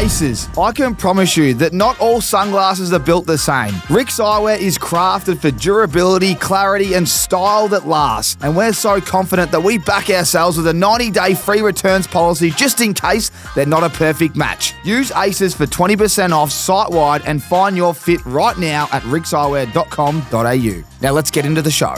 Aces, I can promise you that not all sunglasses are built the same. Rick's Eyewear is crafted for durability, clarity and style that lasts. And we're so confident that we back ourselves with a 90-day free returns policy just in case they're not a perfect match. Use Aces for 20% off site-wide and find your fit right now at rickseyewear.com.au. Now let's get into the show.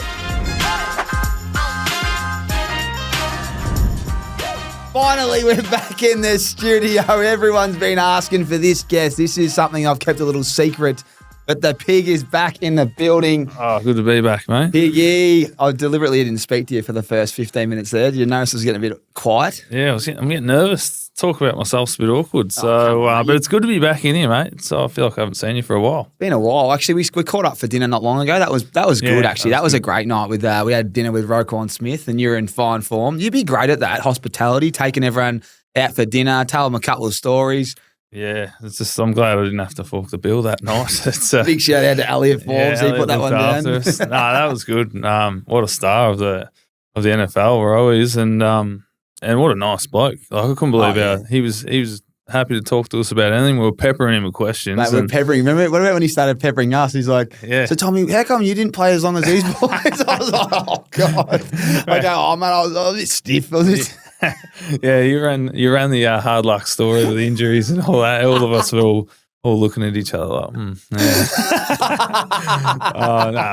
Finally, we're back in the studio. Everyone's been asking for this guest. This is something I've kept a little secret, but the pig is back in the building. Oh, good to be back, mate. Piggy, I deliberately didn't speak to you for the first 15 minutes there. Did you notice I was getting a bit quiet? Yeah, I'm getting nervous. Talk about myself's a bit awkward. But it's good to be back in here, mate. So I feel like I haven't seen you for a while. Been a while. Actually, we caught up for dinner not long ago. That was good, actually. That was a great night. We had dinner with Roquan Smith, and you're in fine form. You'd be great at that, hospitality, taking everyone out for dinner, tell them a couple of stories. Yeah, I'm glad I didn't have to fork the bill that night. It's big shout out to Elliot Forbes. He put that one down. That was good. What a star of the NFL, Ro is, and what a nice bloke. Like, I couldn't believe how he was happy to talk to us about anything. We were peppering him with questions. Mate, we're peppering. Remember, what about when he started peppering us? He's like, so Tommy, how come you didn't play as long as these boys? I was like, oh, God. I go, man, I was a bit stiff. Yeah, you ran the hard luck story with the injuries and all that. All of us were all looking at each other like, yeah.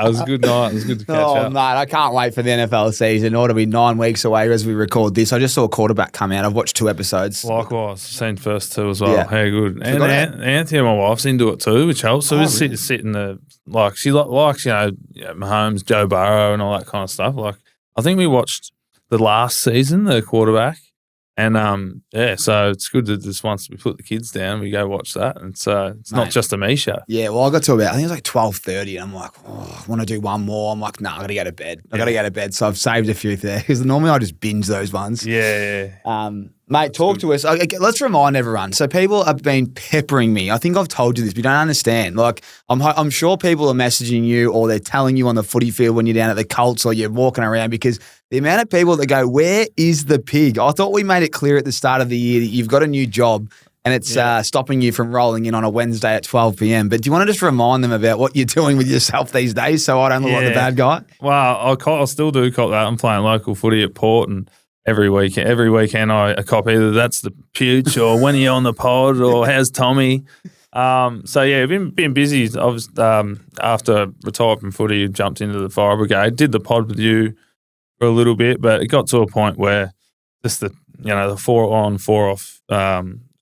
It was a good night. It was good to catch up. Oh, mate, I can't wait for the NFL season. It'll be 9 weeks away as we record this. I just saw a quarterback come out. I've watched 2 episodes. Likewise. Seen first 2 as well. Yeah. How good. And Anthea, my wife's into it too, which helps. So we sit in the, like, she likes, Mahomes, Joe Burrow and all that kind of stuff. Like, I think we watched the last season, the quarterback. And, so it's good that just once we put the kids down, we go watch that. And so it's not just a me show. Yeah, well, I got to about, I think it was like 12:30 and I'm like, I want to do one more. I'm like, I got to go to bed. I got to go to bed. So I've saved a few there because normally I just binge those ones. Yeah. Mate, talk to us. Okay, let's remind everyone. So people have been peppering me. I think I've told you this, but you don't understand. Like, I'm sure people are messaging you or they're telling you on the footy field when you're down at the Colts or you're walking around because the amount of people that go, where is the pig? I thought we made it clear at the start of the year that you've got a new job and it's stopping you from rolling in on a Wednesday at 12 p.m. But do you want to just remind them about what you're doing with yourself these days so I don't look like the bad guy? Well, I still do cop that. I'm playing local footy at Port and every weekend I cop either that's the Puch or when are you on the pod or how's Tommy? I've been busy. I was after retired from footy, jumped into the fire brigade, did the pod with you for a little bit, but it got to a point where just the 4 on 4 off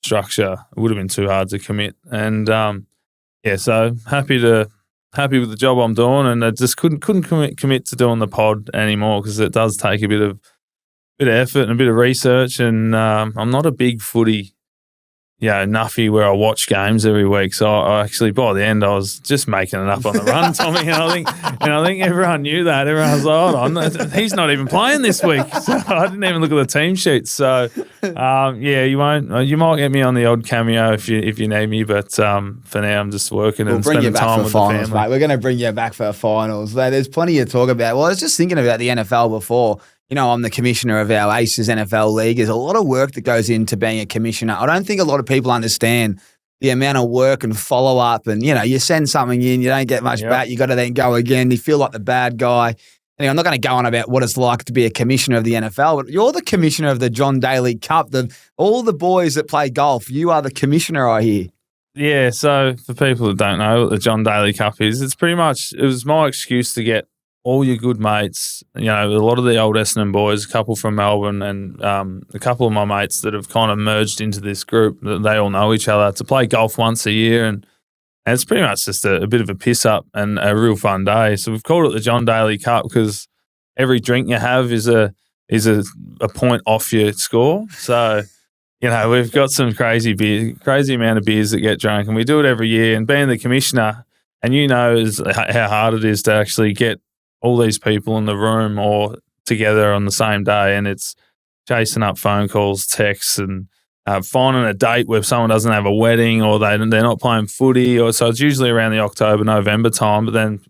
structure would have been too hard to commit. And so happy with the job I'm doing, and I just couldn't commit to doing the pod anymore because it does take a bit of effort and a bit of research, and I'm not a big footy, nuffy where I watch games every week. So I actually, by the end, I was just making it up on the run, Tommy. And I think everyone knew that. Everyone was like, hold on, he's not even playing this week. So I didn't even look at the team sheet. So you won't. You might get me on the odd cameo if you need me, but for now I'm just working and spending time with finals, the family. Mate. We're going to bring you back for finals. There's plenty to talk about. Well, I was just thinking about the NFL before. I'm the commissioner of our Aces NFL League. There's a lot of work that goes into being a commissioner. I don't think a lot of people understand the amount of work and follow-up and, you send something in, you don't get much back, you got to then go again. You feel like the bad guy. Anyway, I'm not going to go on about what it's like to be a commissioner of the NFL, but you're the commissioner of the John Daly Cup. All the boys that play golf, you are the commissioner, I hear. Yeah, so for people that don't know what the John Daly Cup is, it was my excuse to get all your good mates, a lot of the old Essendon boys, a couple from Melbourne and a couple of my mates that have kind of merged into this group, they all know each other, to play golf once a year. And it's pretty much just a bit of a piss up and a real fun day. So we've called it the John Daly Cup because every drink you have is a point off your score. So, we've got some crazy amount of beers that get drunk, and we do it every year. And being the commissioner, and how hard it is to actually get all these people in the room or together on the same day, and it's chasing up phone calls, texts, and finding a date where someone doesn't have a wedding or they're not playing footy, or so it's usually around the October, November time. But then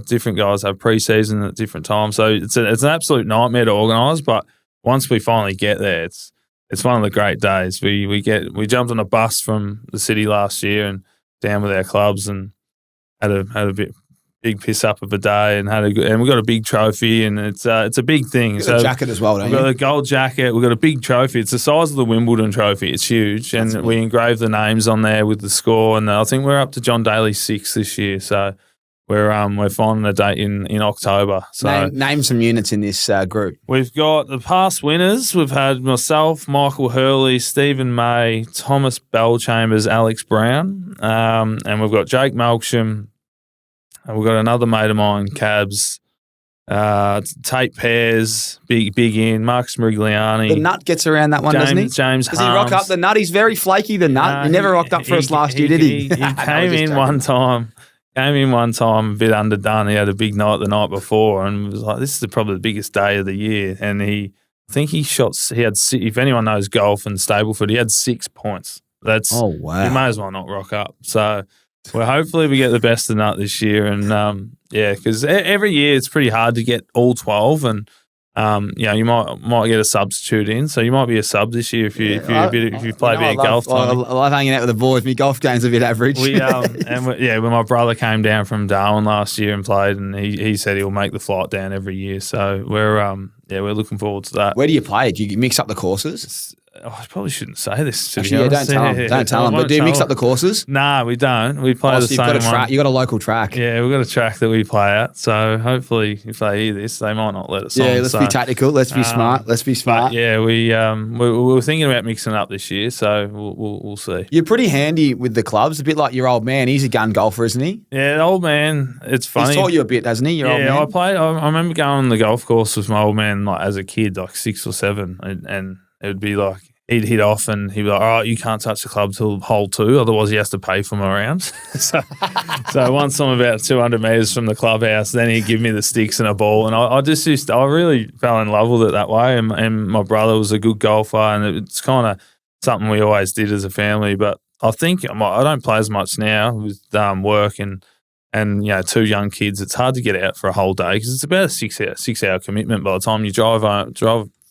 different guys have pre-season at different times, so it's an absolute nightmare to organise. But once we finally get there, it's it's one of the great days. We jumped on a bus from the city last year and down with our clubs and had a big piss up of a day and we got a big trophy and it's a big thing. You've got a jacket as well, don't you? We've got a gold jacket. We've got a big trophy. It's the size of the Wimbledon trophy. It's huge, and we engraved the names on there with the score. And I think we're up to John Daly's 6 this year. So we're finding a date in October. So name some units in this group. We've got the past winners. We've had myself, Michael Hurley, Stephen May, Thomas Bellchambers, Alex Brown, and we've got Jake Melksham. We've got another mate of mine, Cabs, Tate Pears, big in, Mark Smrigliani. The nut gets around that one, doesn't he? James Does he rock up the nut? He's very flaky, the nut. He never rocked up for us last year, did he? He came in one time, a bit underdone. He had a big night the night before and was like, this is probably the biggest day of the year. And I think he had, if anyone knows golf and Stableford, he had 6 points. Oh, wow. You may as well not rock up. So hopefully we get the best of nut this year, and because every year it's pretty hard to get all 12, and you might get a substitute in, so you might be a sub this year if you play a bit of golf. I love hanging out with the boys. My golf game's a bit average. When my brother came down from Darwin last year and played, and he said he'll make the flight down every year, so we're looking forward to that. Where do you play? Do you mix up the courses? I probably shouldn't say this. Actually, don't tell them. But do you mix up the courses? Nah, we don't. We play the same one. You've got a local track. Yeah, we've got a track that we play at. So hopefully, if they hear this, they might not let us on. Yeah, let's be tactical. Let's be smart. Let's be smart. Yeah, we were thinking about mixing it up this year, so we'll see. You're pretty handy with the clubs, a bit like your old man. He's a gun golfer, isn't he? Yeah, old man. It's funny. He's taught you a bit, hasn't he? Your old man. I remember going on the golf course with my old man like as a kid, like 6 or 7, and it would be like, he'd hit off and he'd be like, all right, you can't touch the club till hole 2, otherwise he has to pay for my rounds. so once I'm about 200 metres from the clubhouse, then he'd give me the sticks and a ball. And I really fell in love with it that way. And my brother was a good golfer, and it's kind of something we always did as a family. But I think I don't play as much now with work and 2 young kids. It's hard to get out for a whole day because it's about a 6-hour commitment by the time you drive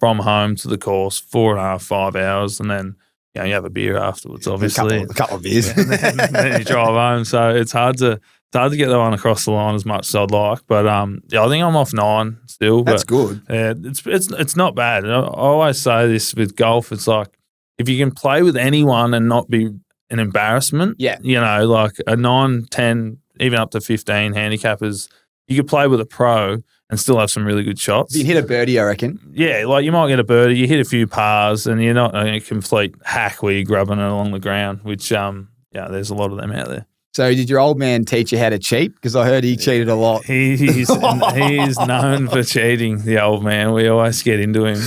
from home to the course, 4.5, 5 hours, and then you have a beer afterwards, obviously. A couple of beers. and then you drive home. So it's hard to get that one across the line as much as I'd like. But I think I'm off 9 still. That's good. Yeah, it's not bad. I always say this with golf. It's like if you can play with anyone and not be an embarrassment. Yeah. Like a 9, 10, even up to 15 handicappers, you could play with a pro and still have some really good shots. You hit a birdie, I reckon. Yeah, like you might get a birdie, you hit a few pars, and you're not a complete hack where you're grubbing it along the ground, which, there's a lot of them out there. So did your old man teach you how to cheat? Because I heard he cheated a lot. He's known for cheating, the old man. We always get into him.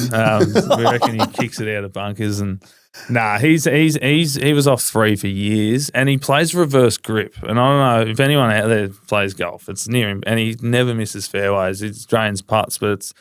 We reckon he kicks it out of bunkers and... Nah, he was off 3 for years, and he plays reverse grip. And I don't know if anyone out there plays golf, it's near him, and he never misses fairways. He drains putts, but it's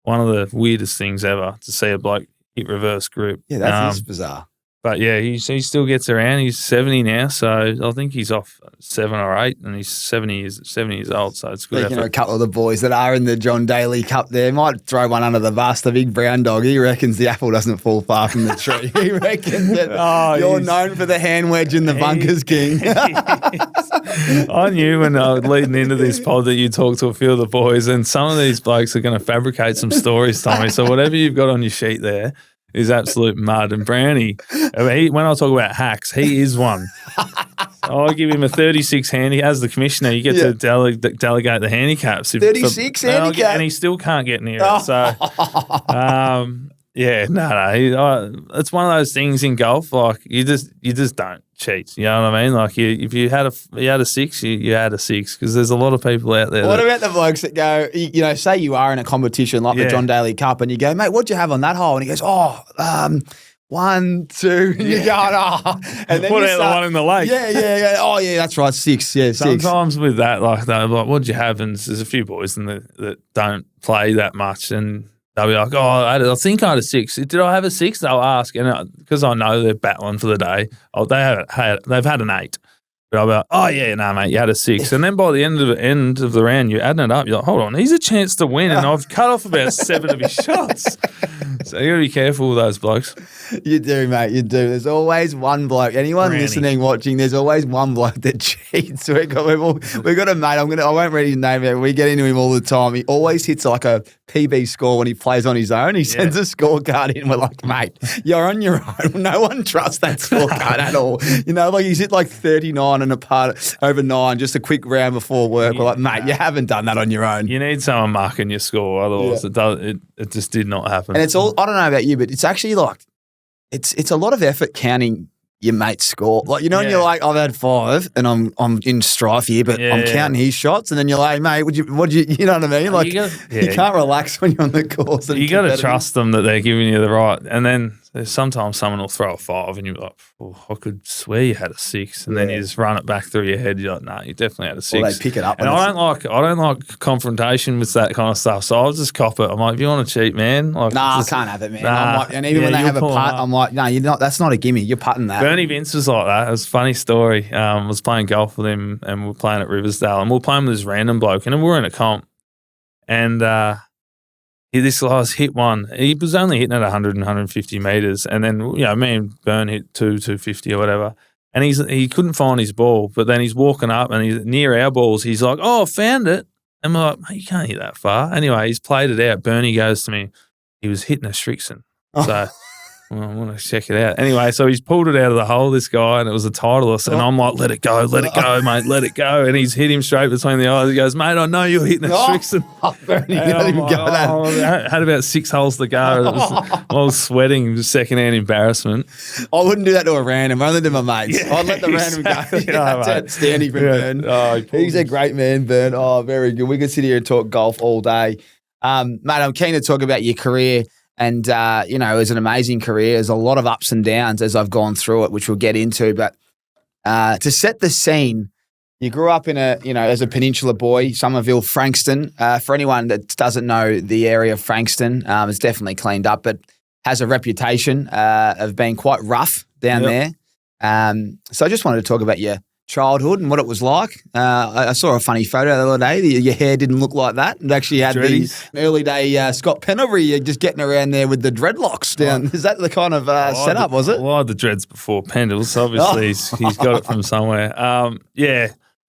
one of the weirdest things ever to see a bloke hit reverse grip. Yeah, that's bizarre. But yeah, he still gets around. He's 70 now, so I think he's off 7 or 8, and he's 70 years old. So it's good. Speaking of a couple of the boys that are in the John Daly Cup, there might throw one under the bus. The big brown dog. He reckons the apple doesn't fall far from the tree. He reckons that you're known for the hand wedge in the bunkers, King. I knew when I was leading into this pod that you talked to a few of the boys, and some of these blokes are going to fabricate some stories, Tommy. So whatever you've got on your sheet there is absolute mud. And Brownie, when I talk about hacks, he is one. I give him a 36 handy. As the commissioner, you get to delegate the handicaps. 36 handicap? And he still can't get near it. So, it's one of those things in golf, like you just don't cheat. You know what I mean? Like if you had a 6, you had a 6, because there's a lot of people out there. What about the blokes that go, say you are in a competition like the John Daly Cup, and you go, mate, what'd you have on that hole? And he goes, 1, 2. And you go, and then what about the one in the lake? Yeah. Oh, yeah, that's right, 6. Yeah, 6. Sometimes with that, like what'd you have? And there's a few boys that don't play that much, and they'll be like, I think I had a 6. Did I have a 6? They'll ask, and because I know they're battling for the day, they've had an 8. But I'll be like, oh yeah, no mate, you had a 6. And then by the end of the round, you're adding it up. You're like, hold on, he's a chance to win, and I've cut off about 7 of his shots. So you got to be careful with those blokes. You do, mate. You do. There's always one bloke. Anyone Granny. listening, watching, there's always one bloke that cheats. We've got a mate. I won't read his name out. We get into him all the time. He always hits like a PB score when he plays on his own. He sends a scorecard in. We're like, mate, you're on your own. No one trusts that scorecard at all. You know, like he's hit like 39 and a part over 9, just a quick round before work. We're like, mate, you haven't done that on your own. You need someone marking your score, otherwise it just did not happen. And it's all, I don't know about you, but it's actually like, it's a lot of effort counting your mate's score. Like, you know, when you're like, I've had 5 and I'm in strife here, but I'm counting his shots. And then you're like, mate, you know what I mean? Like, you can't relax when you're on the course. You got to trust them that they're giving you the right. And then sometimes someone will throw a 5 and you're like, oh, I could swear you had a 6. And then you just run it back through your head. You're like, no, you definitely had a 6. Or they pick it up. And I don't like confrontation with that kind of stuff. So I'll just cop it. I'm like, if you want to cheat, man. Like, I can't have it, man. Like, and even when they have a putt, I'm like, no, you're not. That's not a gimme. You're putting that. Bernie Vince was like that. It was a funny story. I was playing golf with him and we were playing at Riversdale and we were playing with this random bloke and we were in a comp. And this guy's hit one. He was only hitting at 100 and 150 metres. And then, you know, me and Bern hit 250 or whatever. And he couldn't find his ball. But then he's walking up and he's near our balls. He's like, oh, I found it. And we're like, mate, you can't hit that far. Anyway, he's played it out. Bernie goes to me, he was hitting a Strixon. So well, I want to check it out. Anyway, so he's pulled it out of the hole, this guy, and it was a Titleist. And I'm like, let it go, mate, let it go. And he's hit him straight between the eyes. He goes, mate, I know you're hitting a Strixon. Bernie, let him go that. I had about 6 holes to go. I was sweating, secondhand embarrassment. I wouldn't do that to a random, only to my mates. I'd let the random go. That's outstanding from Bern. Oh, he's a great man, Bern. Oh, very good. We could sit here and talk golf all day. Mate, I'm keen to talk about your career. And, you know, it was an amazing career. There's a lot of ups and downs as I've gone through it, which we'll get into. But to set the scene, you grew up in as a peninsula boy, Somerville, Frankston. For anyone that doesn't know the area of Frankston, it's definitely cleaned up, but has a reputation of being quite rough down there. So I just wanted to talk about your childhood and what it was like. I saw a funny photo the other day. Your hair didn't look like that. It actually had the early day Scott Pennery. You're just getting around there with the dreadlocks down. Is that the kind of setup, was it? Well, I had the dreads before Pendles. Obviously, he's got it from somewhere. I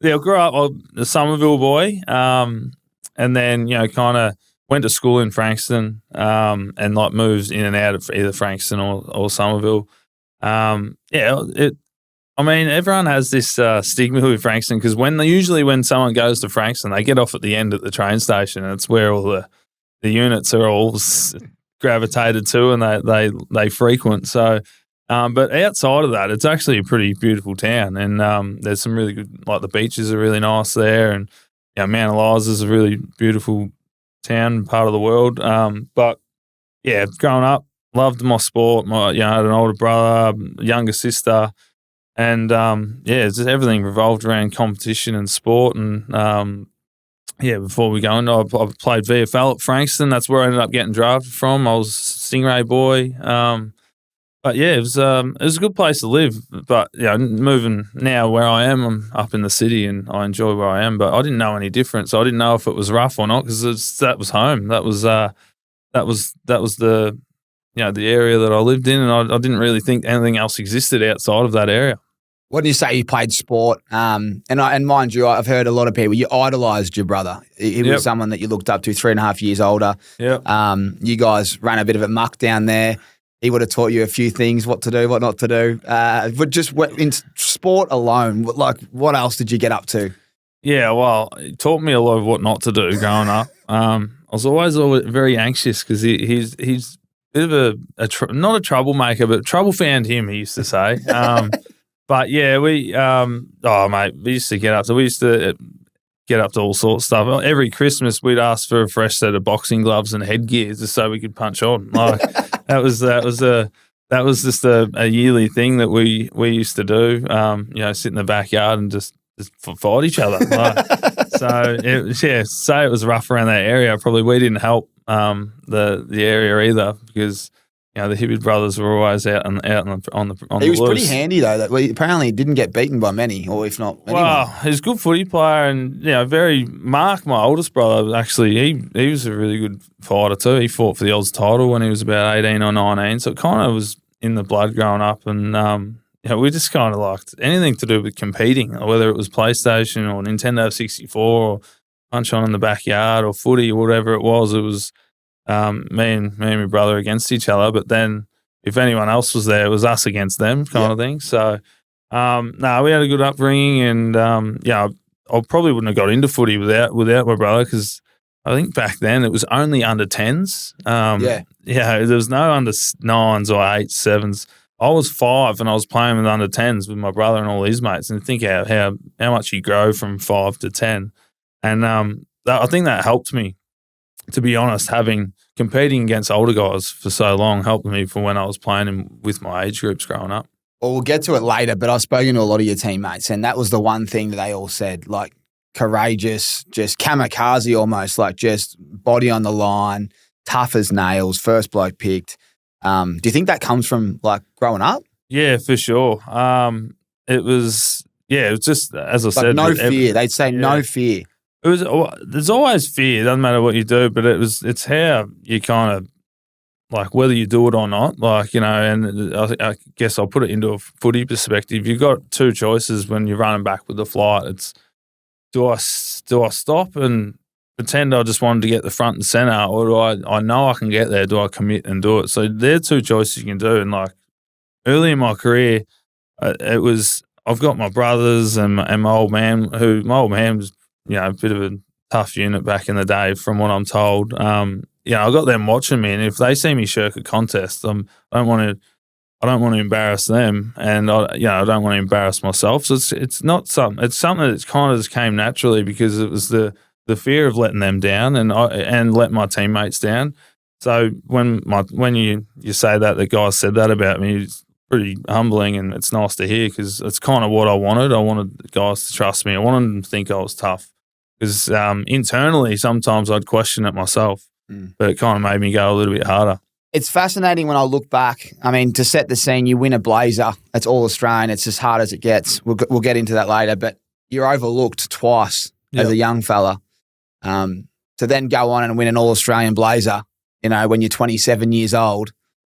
grew up a Somerville boy, and then, you know, kind of went to school in Frankston, and like moved in and out of either Frankston or Somerville. I mean, everyone has this stigma with Frankston because when someone goes to Frankston, they get off at the end at the train station, and it's where all the units are all gravitated to, and they frequent. So, but outside of that, it's actually a pretty beautiful town, and there's some really good, like the beaches are really nice there, and you know, Mount Eliza is a really beautiful town, part of the world. But yeah, growing up, loved my sport. I had an older brother, younger sister. And, just everything revolved around competition and sport. And, before we go into I played VFL at Frankston. That's where I ended up getting drafted from. I was a Stingray boy. But, yeah, it was a good place to live. But, you know, moving now where I am, I'm up in the city and I enjoy where I am. But I didn't know any different. So I didn't know if it was rough or not because that was home. That was the, you know, the area that I lived in. And I didn't really think anything else existed outside of that area. When you say you played sport, and mind you, I've heard a lot of people, you idolised your brother. He was someone that you looked up to, 3.5 years older. You guys ran a bit of a muck down there. He would have taught you a few things, what to do, what not to do. But just in sport alone, like what else did you get up to? Yeah, well, he taught me a lot of what not to do growing up. I was always very anxious because he's a bit of not a troublemaker, but trouble found him, he used to say. But yeah, we used to get up to all sorts of stuff. Every Christmas we'd ask for a fresh set of boxing gloves and headgear just so we could punch on. Like that was just a yearly thing that we used to do. Sit in the backyard and just fight each other. Say it was rough around that area. Probably we didn't help the area either because the Hibberd brothers were always out on the He was pretty loose. handy though. That we apparently didn't get beaten by many, or if not anyone. Well, he's a good footy player, and Mark, my oldest brother, actually, he was a really good fighter too. He fought for the Oz title when he was about 18 or 19, so it kind of was in the blood growing up, and we just kind of liked anything to do with competing, whether it was PlayStation or Nintendo 64 or punch on in the backyard or footy or whatever it was. It was me and my brother against each other, but then if anyone else was there, it was us against them kind of thing. So, we had a good upbringing, and I probably wouldn't have got into footy without my brother, because I think back then it was only under 10s. There was no under 9s or 8s, 7s. I was 5 and I was playing with under 10s with my brother and all his mates, and think how much you grow from 5 to 10. And I think that helped me, to be honest. Competing against older guys for so long helped me for when I was playing with my age groups growing up. Well, we'll get to it later, but I've spoken to a lot of your teammates, and that was the one thing that they all said, like courageous, just kamikaze almost, like just body on the line, tough as nails, first bloke picked. Do you think that comes from like growing up? Yeah, for sure. It was just, as I said. No fear. They'd say no fear. There's always fear. It doesn't matter what you do, but it's how you kind of, like, whether you do it or not, like, and I guess I'll put it into a footy perspective. You've got two choices when you're running back with the flight. It's, do I stop and pretend I just wanted to get the front and centre, or do I know I can get there? Do I commit and do it? So there are two choices you can do. And like early in my career, it was, I've got my brothers and my old man, my old man was, a bit of a tough unit back in the day, from what I'm told. I got them watching me, and if they see me shirk a contest, I don't want to embarrass them, and I don't want to embarrass myself. So it's not something. It's something that kind of just came naturally, because it was the fear of letting them down and let my teammates down. So when you say that the guy said that about me, it's pretty humbling, and it's nice to hear, because it's kind of what I wanted. I wanted the guys to trust me. I wanted them to think I was tough, because internally sometimes I'd question it myself, but it kind of made me go a little bit harder. It's fascinating when I look back. I mean, to set the scene, you win a blazer. It's all Australian. It's as hard as it gets. We'll get into that later, but you're overlooked twice as a young fella. To then go on and win an all-Australian blazer, when you're 27 years old.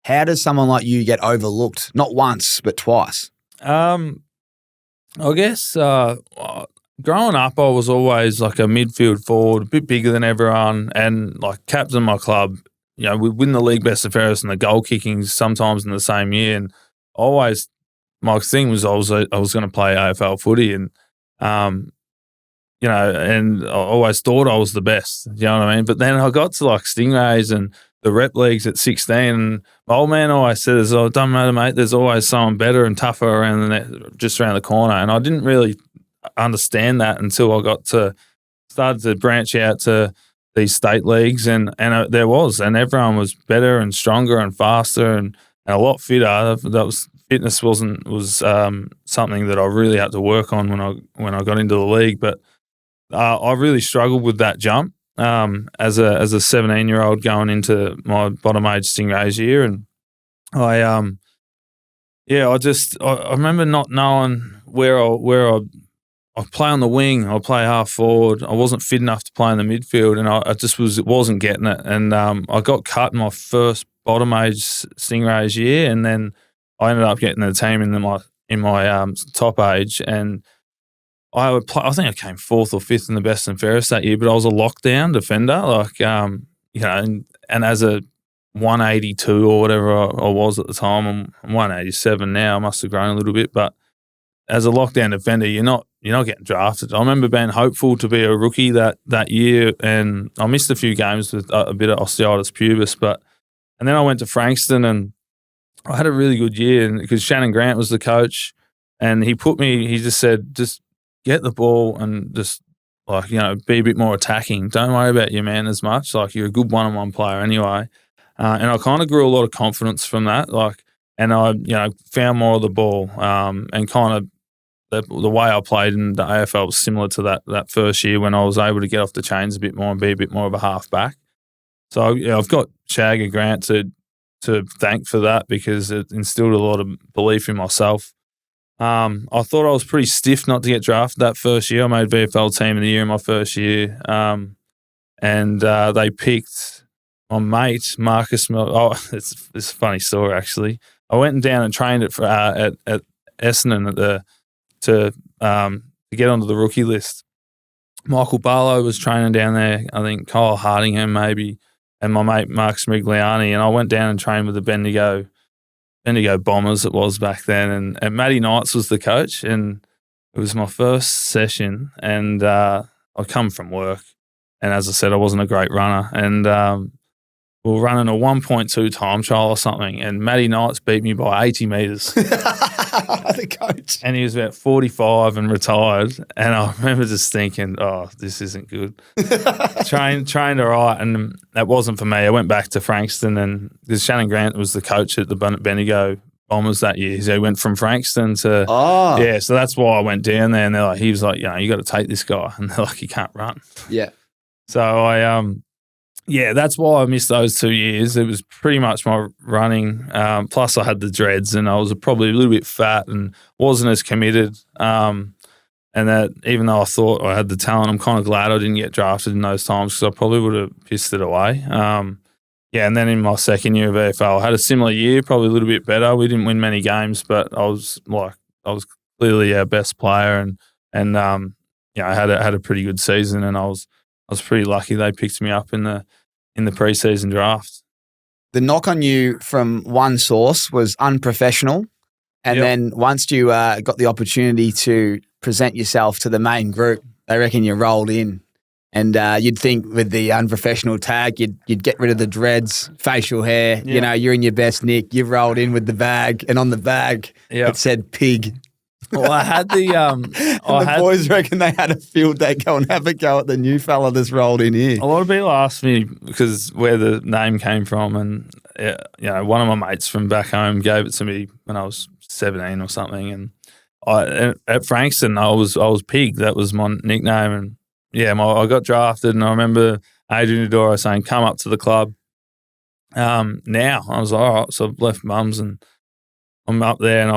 How does someone like you get overlooked? Not once, but twice. I guess growing up, I was always like a midfield forward, a bit bigger than everyone, and like captain of my club. We win the league best and fairest and the goal kicking sometimes in the same year. And always, my thing was I was going to play AFL footy, and and I always thought I was the best. You know what I mean? But then I got to like Stingrays and the rep leagues at 16, and my old man always said, "Oh, it doesn't matter, mate. There's always someone better and tougher around the net, just around the corner." And I didn't really understand that until I started to branch out to these state leagues, and everyone was better and stronger and faster and a lot fitter. Fitness was something that I really had to work on when I got into the league, but I really struggled with that jump as a 17-year-old going into my bottom age Stingrays year, and I remember not knowing where I play on the wing, I play half forward. I wasn't fit enough to play in the midfield, and I just wasn't getting it. And I got cut in my first bottom age Stingrays year, and then I ended up getting the team in my top age. And I think I came 4th or 5th in the best and fairest that year, but I was a lockdown defender, and as a 182 or whatever I was at the time, I'm 187 now. I must have grown a little bit, but as a lockdown defender, you're not getting drafted. I remember being hopeful to be a rookie that year, and I missed a few games with a bit of osteitis pubis. And then I went to Frankston, and I had a really good year, because Shannon Grant was the coach, and he just said, just get the ball and just be a bit more attacking. Don't worry about your man as much. Like, you're a good one-on-one player anyway. And I kind of grew a lot of confidence from that. And I found more of the ball, and kind of the way I played in the AFL was similar to that first year, when I was able to get off the chains a bit more and be a bit more of a half back. So I've got Shag and Grant to to thank for that because it instilled a lot of belief in myself. I thought I was pretty stiff not to get drafted that first year. I made VFL team of the year in my first year, and they picked my mate Marcus. It's a funny story actually. I went down and trained at Essendon to get onto the rookie list. Michael Barlow was training down there. I think Kyle Hardingham maybe, and my mate Marcus Migliani. And I went down and trained with the Bendigo Bombers. It was back then, and Matty Knights was the coach. And it was my first session, and I come from work, and as I said, I wasn't a great runner, and we were running a 1.2 time trial or something, and Matty Knights beat me by 80 metres. The coach. And he was about 45 and retired. And I remember just thinking, oh, this isn't good. Trained all right, and that wasn't for me. I went back to Frankston, and because Shannon Grant was the coach at the Bendigo Bombers that year. So he went from Frankston to yeah. So that's why I went down there, and he was like, you got to take this guy, and they're like, he can't run. Yeah. So I yeah, that's why I missed those 2 years. It was pretty much my running. Plus, I had the dreads, and I was probably a little bit fat and wasn't as committed. And that even though I thought I had the talent, I'm kind of glad I didn't get drafted in those times because I probably would have pissed it away. Yeah, and then in my second year of VFL, I had a similar year, probably a little bit better. We didn't win many games, but I was clearly our best player, and I had a pretty good season, and I was pretty lucky they picked me up in the preseason draft. The knock on you from one source was unprofessional, and then once you got the opportunity to present yourself to the main group, they reckon you rolled in. And you'd think with the unprofessional tag, you'd get rid of the dreads, facial hair. Yeah. You're in your best nick. You've rolled in with the bag, and on the bag it said pig. Well, I had the the boys reckon they had a field day go and have a go at the new fella that's rolled in here. A lot of people ask me because where the name came from, and one of my mates from back home gave it to me when I was 17 or something, and at Frankston I was Pig. That was my nickname, and I got drafted, and I remember Adrian Adoro saying, "Come up to the club." Now I was like, all right, so I've left mum's, and I'm up there, and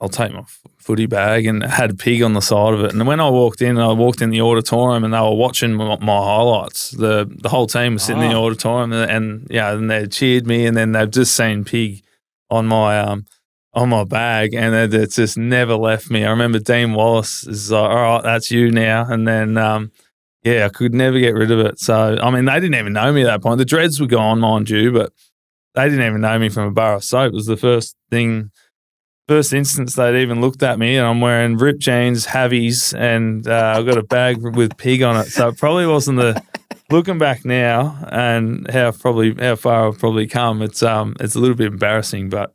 I'll take my footy bag, and it had a pig on the side of it. And when I walked in the auditorium, and they were watching my highlights. The whole team was sitting in the auditorium, and they cheered me, and then they've just seen pig on my bag, and it's just never left me. I remember Dean Wallace is like, all right, that's you now. And then, I could never get rid of it. So, I mean, they didn't even know me at that point. The dreads were gone, mind you, but they didn't even know me from a bar of soap. It was the first instance they'd even looked at me, and I'm wearing ripped jeans, Havies, and I've got a bag with pig on it. So it probably wasn't looking back now and how far I've probably come, it's a little bit embarrassing, but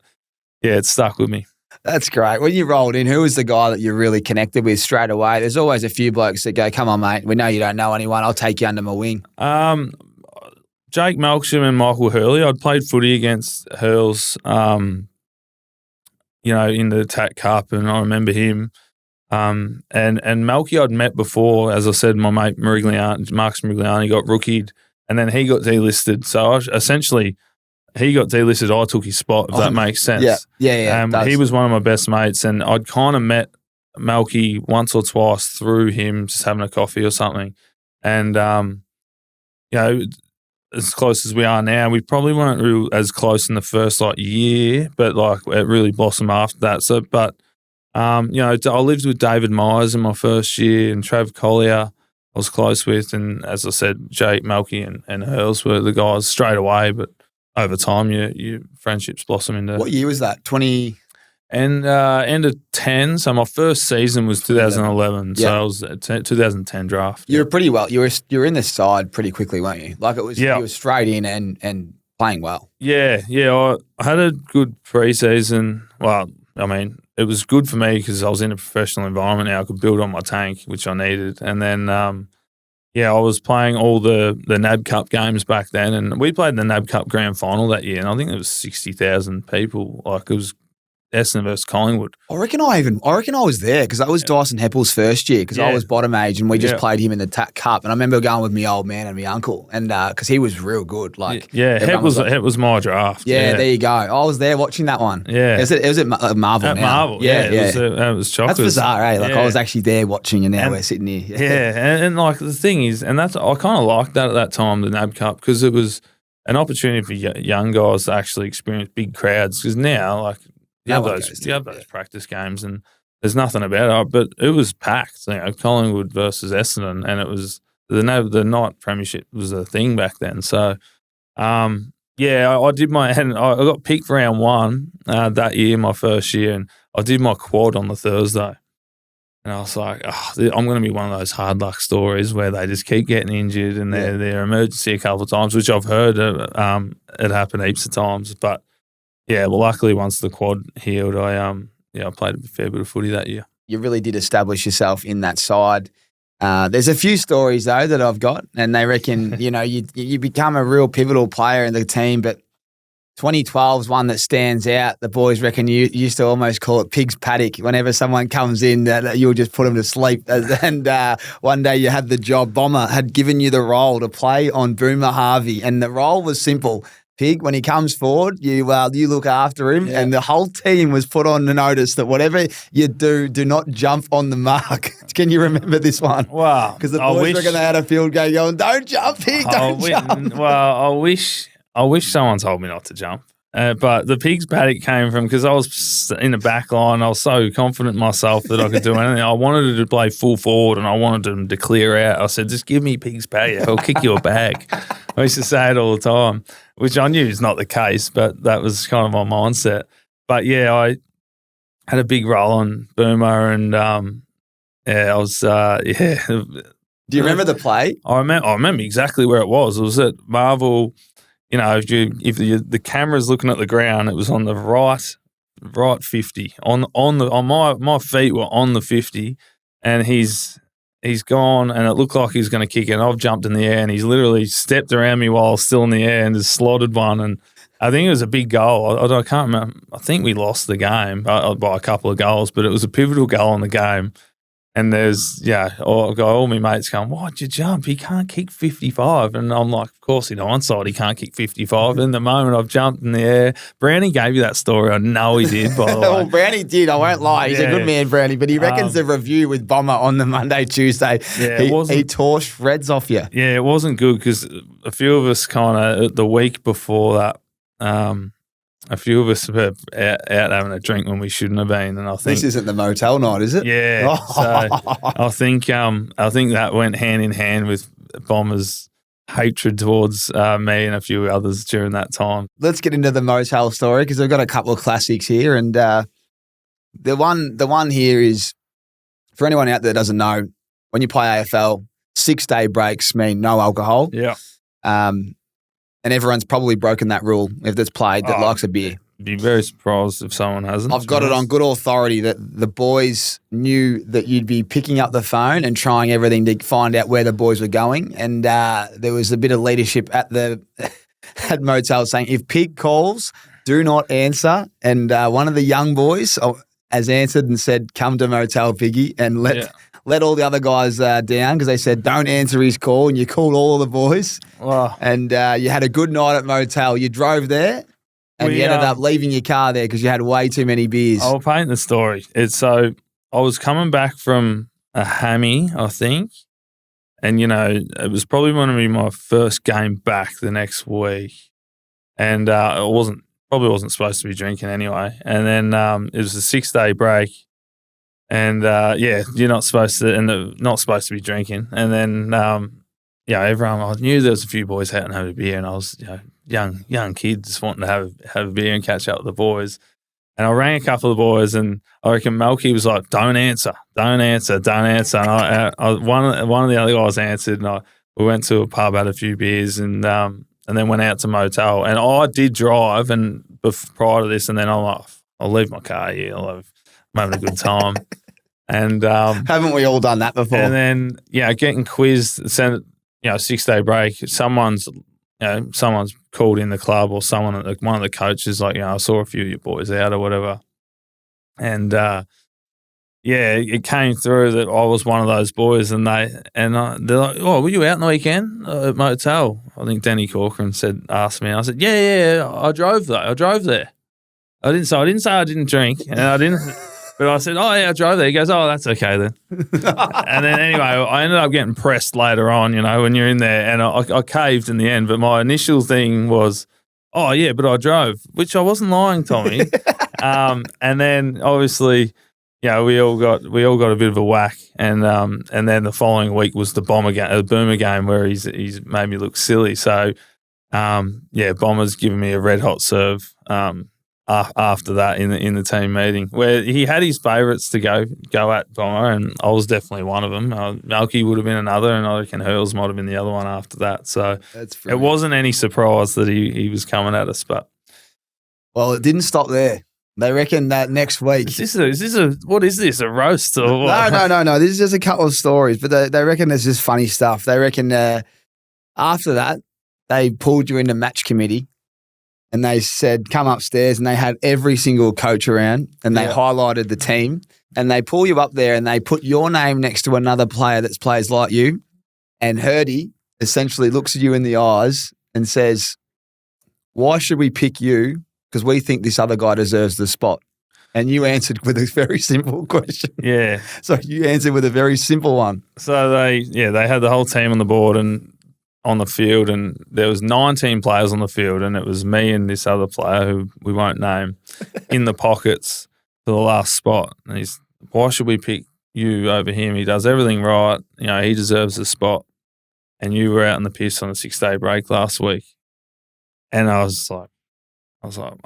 yeah, it stuck with me. That's great. When you rolled in, who was the guy that you really connected with straight away? There's always a few blokes that go, come on, mate, we know you don't know anyone. I'll take you under my wing. Jake Melksham and Michael Hurley. I'd played footy against Hurls, in the TAC Cup, and I remember him. And Melky I'd met before. As I said, my mate Marcus Migliani got rookied, and then he got delisted. So he got delisted. I took his spot, if that makes sense. Yeah. He was one of my best mates, and I'd kind of met Melky once or twice through him, just having a coffee or something. And, as close as we are now, we probably weren't really as close in the first year, but it really blossomed after that. So, but I lived with David Myers in my first year, and Trav Collier I was close with, and as I said, Jake Melky and Hurls were the guys straight away. But over time, your friendships blossom into. What year was that? 20. And end of 10. So my first season was 2011. So I was 2010 draft. You were pretty well. You were in the side pretty quickly, weren't you? It was. You were straight in and playing well. Yeah. I had a good preseason. Well, I mean, it was good for me because I was in a professional environment now. I could build on my tank, which I needed. And then, I was playing all the NAB Cup games back then, and we played the NAB Cup grand final that year, and I think there was 60,000 people. It was Essendon versus Collingwood. I reckon I was there because that was Dyson Heppel's first year because I was bottom age and we just played him in the Cup. And I remember going with my old man and my uncle and because he was real good. Like Hepp was my draft. Yeah, there you go. I was there watching that one. Yeah. It was at Marvel now. Marvel, it was chocolate. That's bizarre, eh? Like I was actually there watching and now we're sitting here. And like the thing is, and that's I kind of liked that at that time, the NAB Cup, because it was an opportunity for young guys to actually experience big crowds. Because now, like, you have those practice games and there's nothing about it, but it was packed. You know, Collingwood versus Essendon, and it was the night premiership was a thing back then. So, I did and I got picked round 1 that year, my first year, and I did my quad on the Thursday. And I was like, I'm going to be one of those hard luck stories where they just keep getting injured and they're emergency a couple of times, which I've heard it happened heaps of times. But yeah, well, luckily once the quad healed, I played a fair bit of footy that year. You really did establish yourself in that side. There's a few stories though that I've got, and they reckon you become a real pivotal player in the team, but 2012 is one that stands out. The boys reckon you used to almost call it pig's paddock. Whenever someone comes in, you'll just put them to sleep. And one day you had the job. Bomber had given you the role to play on Boomer Harvey, and the role was simple. Pig, when he comes forward, you look after him, and the whole team was put on the notice that whatever you do not jump on the mark. Can you remember this one? Wow. Because the boys reckon they had a field game going, don't jump, Pig, don't jump. Well, I wish someone told me not to jump. But the pig's paddock came from because I was in the back line. I was so confident in myself that I could do anything. I wanted to play full forward and I wanted them to clear out. I said, just give me pig's paddock. I'll kick you a bag. I used to say it all the time, which I knew is not the case, but that was kind of my mindset. But yeah, I had a big role on Boomer and I was Do you remember the play? I remember exactly where it was. It was at Marvel. You know, if the camera's looking at the ground, it was on the right 50. My feet were on the 50, and he's gone, and it looked like he was going to kick it. And I've jumped in the air, and he's literally stepped around me while I was still in the air and just slotted one. And I think it was a big goal. I can't remember. I think we lost the game by a couple of goals, but it was a pivotal goal in the game. And there's, all my mates going, why'd you jump? He can't kick 55. And I'm like, of course, in hindsight, he can't kick 55. And the moment I've jumped in the air, Brownie gave you that story. I know he did, by the way. Well, Brownie did. I won't lie. He's a good man, Brownie. But he reckons the review with Bomber on the Monday, Tuesday, he tore shreds off you. Yeah, it wasn't good because a few of us kind of, the week before that, a few of us were out having a drink when we shouldn't have been, and I think this isn't the motel night, is it? Yeah. So I think that went hand in hand with Bomber's hatred towards me and a few others during that time. Let's get into the motel story because we've got a couple of classics here, and the one here is for anyone out there that doesn't know. When you play AFL, 6-day breaks mean no alcohol. Yeah. And everyone's probably broken that rule if there's played that likes a beer. Be very surprised if someone hasn't. I've got it on good authority that the boys knew that you'd be picking up the phone and trying everything to find out where the boys were going. And there was a bit of leadership at motel saying, if Pig calls, do not answer. And one of the young boys has answered and said, come to Motel Piggy, and let all the other guys down because they said, don't answer his call, and you called all of the boys. Wow. And you had a good night at Motel. You drove there and you ended up leaving your car there because you had way too many beers. I'll paint the story. I was coming back from a hammy, I think, and, it was probably going to be my first game back the next week. And I probably wasn't supposed to be drinking anyway. And then it was a 6-day break. And you're not supposed to be drinking. And then everyone, I knew there was a few boys out and having a beer, and I was young kid just wanting to have a beer and catch up with the boys. And I rang a couple of boys, and I reckon Melky was like, "Don't answer." And one of the other guys answered, and we went to a pub, had a few beers, and then went out to motel. And I did drive, and prior to this, and then I'm like, I'll leave my car here. I'm having a good time. And haven't we all done that before? And then getting quizzed, 6-day break. Someone's called in the club, or one of the coaches like, I saw a few of your boys out or whatever. And it came through that I was one of those boys, and they're like, "Oh, were you out on the weekend at motel?" I think Danny Corcoran asked me. I said, "Yeah, I drove there. I didn't say I didn't drink, and I didn't." But I said, "Oh yeah, I drove there." He goes, "Oh, that's okay then." And then anyway, I ended up getting pressed later on, when you're in there, and I caved in the end. But my initial thing was, "Oh yeah, but I drove," which I wasn't lying, Tommy. And then obviously, we all got a bit of a whack, and then the following week was the Boomer game where he's made me look silly. So Bomber's given me a red hot serve. After that in the team meeting, where he had his favourites to go at Bomber, and I was definitely one of them. Malky would have been another, and I reckon Hurls might have been the other one after that. So it wasn't any surprise that he was coming at us. But it didn't stop there. They reckon that next week. What is this, a roast or what? No. This is just a couple of stories, but they reckon there's just funny stuff. They reckon after that they pulled you into match committee. And they said, come upstairs, and they had every single coach around, and they highlighted the team, and they pull you up there, and they put your name next to another player that plays like you, and Hurdy essentially looks at you in the eyes and says, why should we pick you? Because we think this other guy deserves the spot. And you answered with a very simple question. Yeah. So you answered with a very simple one. So they had the whole team on the board and on the field, and there was 19 players on the field, and it was me and this other player who we won't name in the pockets for the last spot. And why should we pick you over him? He does everything right. He deserves the spot. And you were out in the piss on a 6-day break last week. And I was like,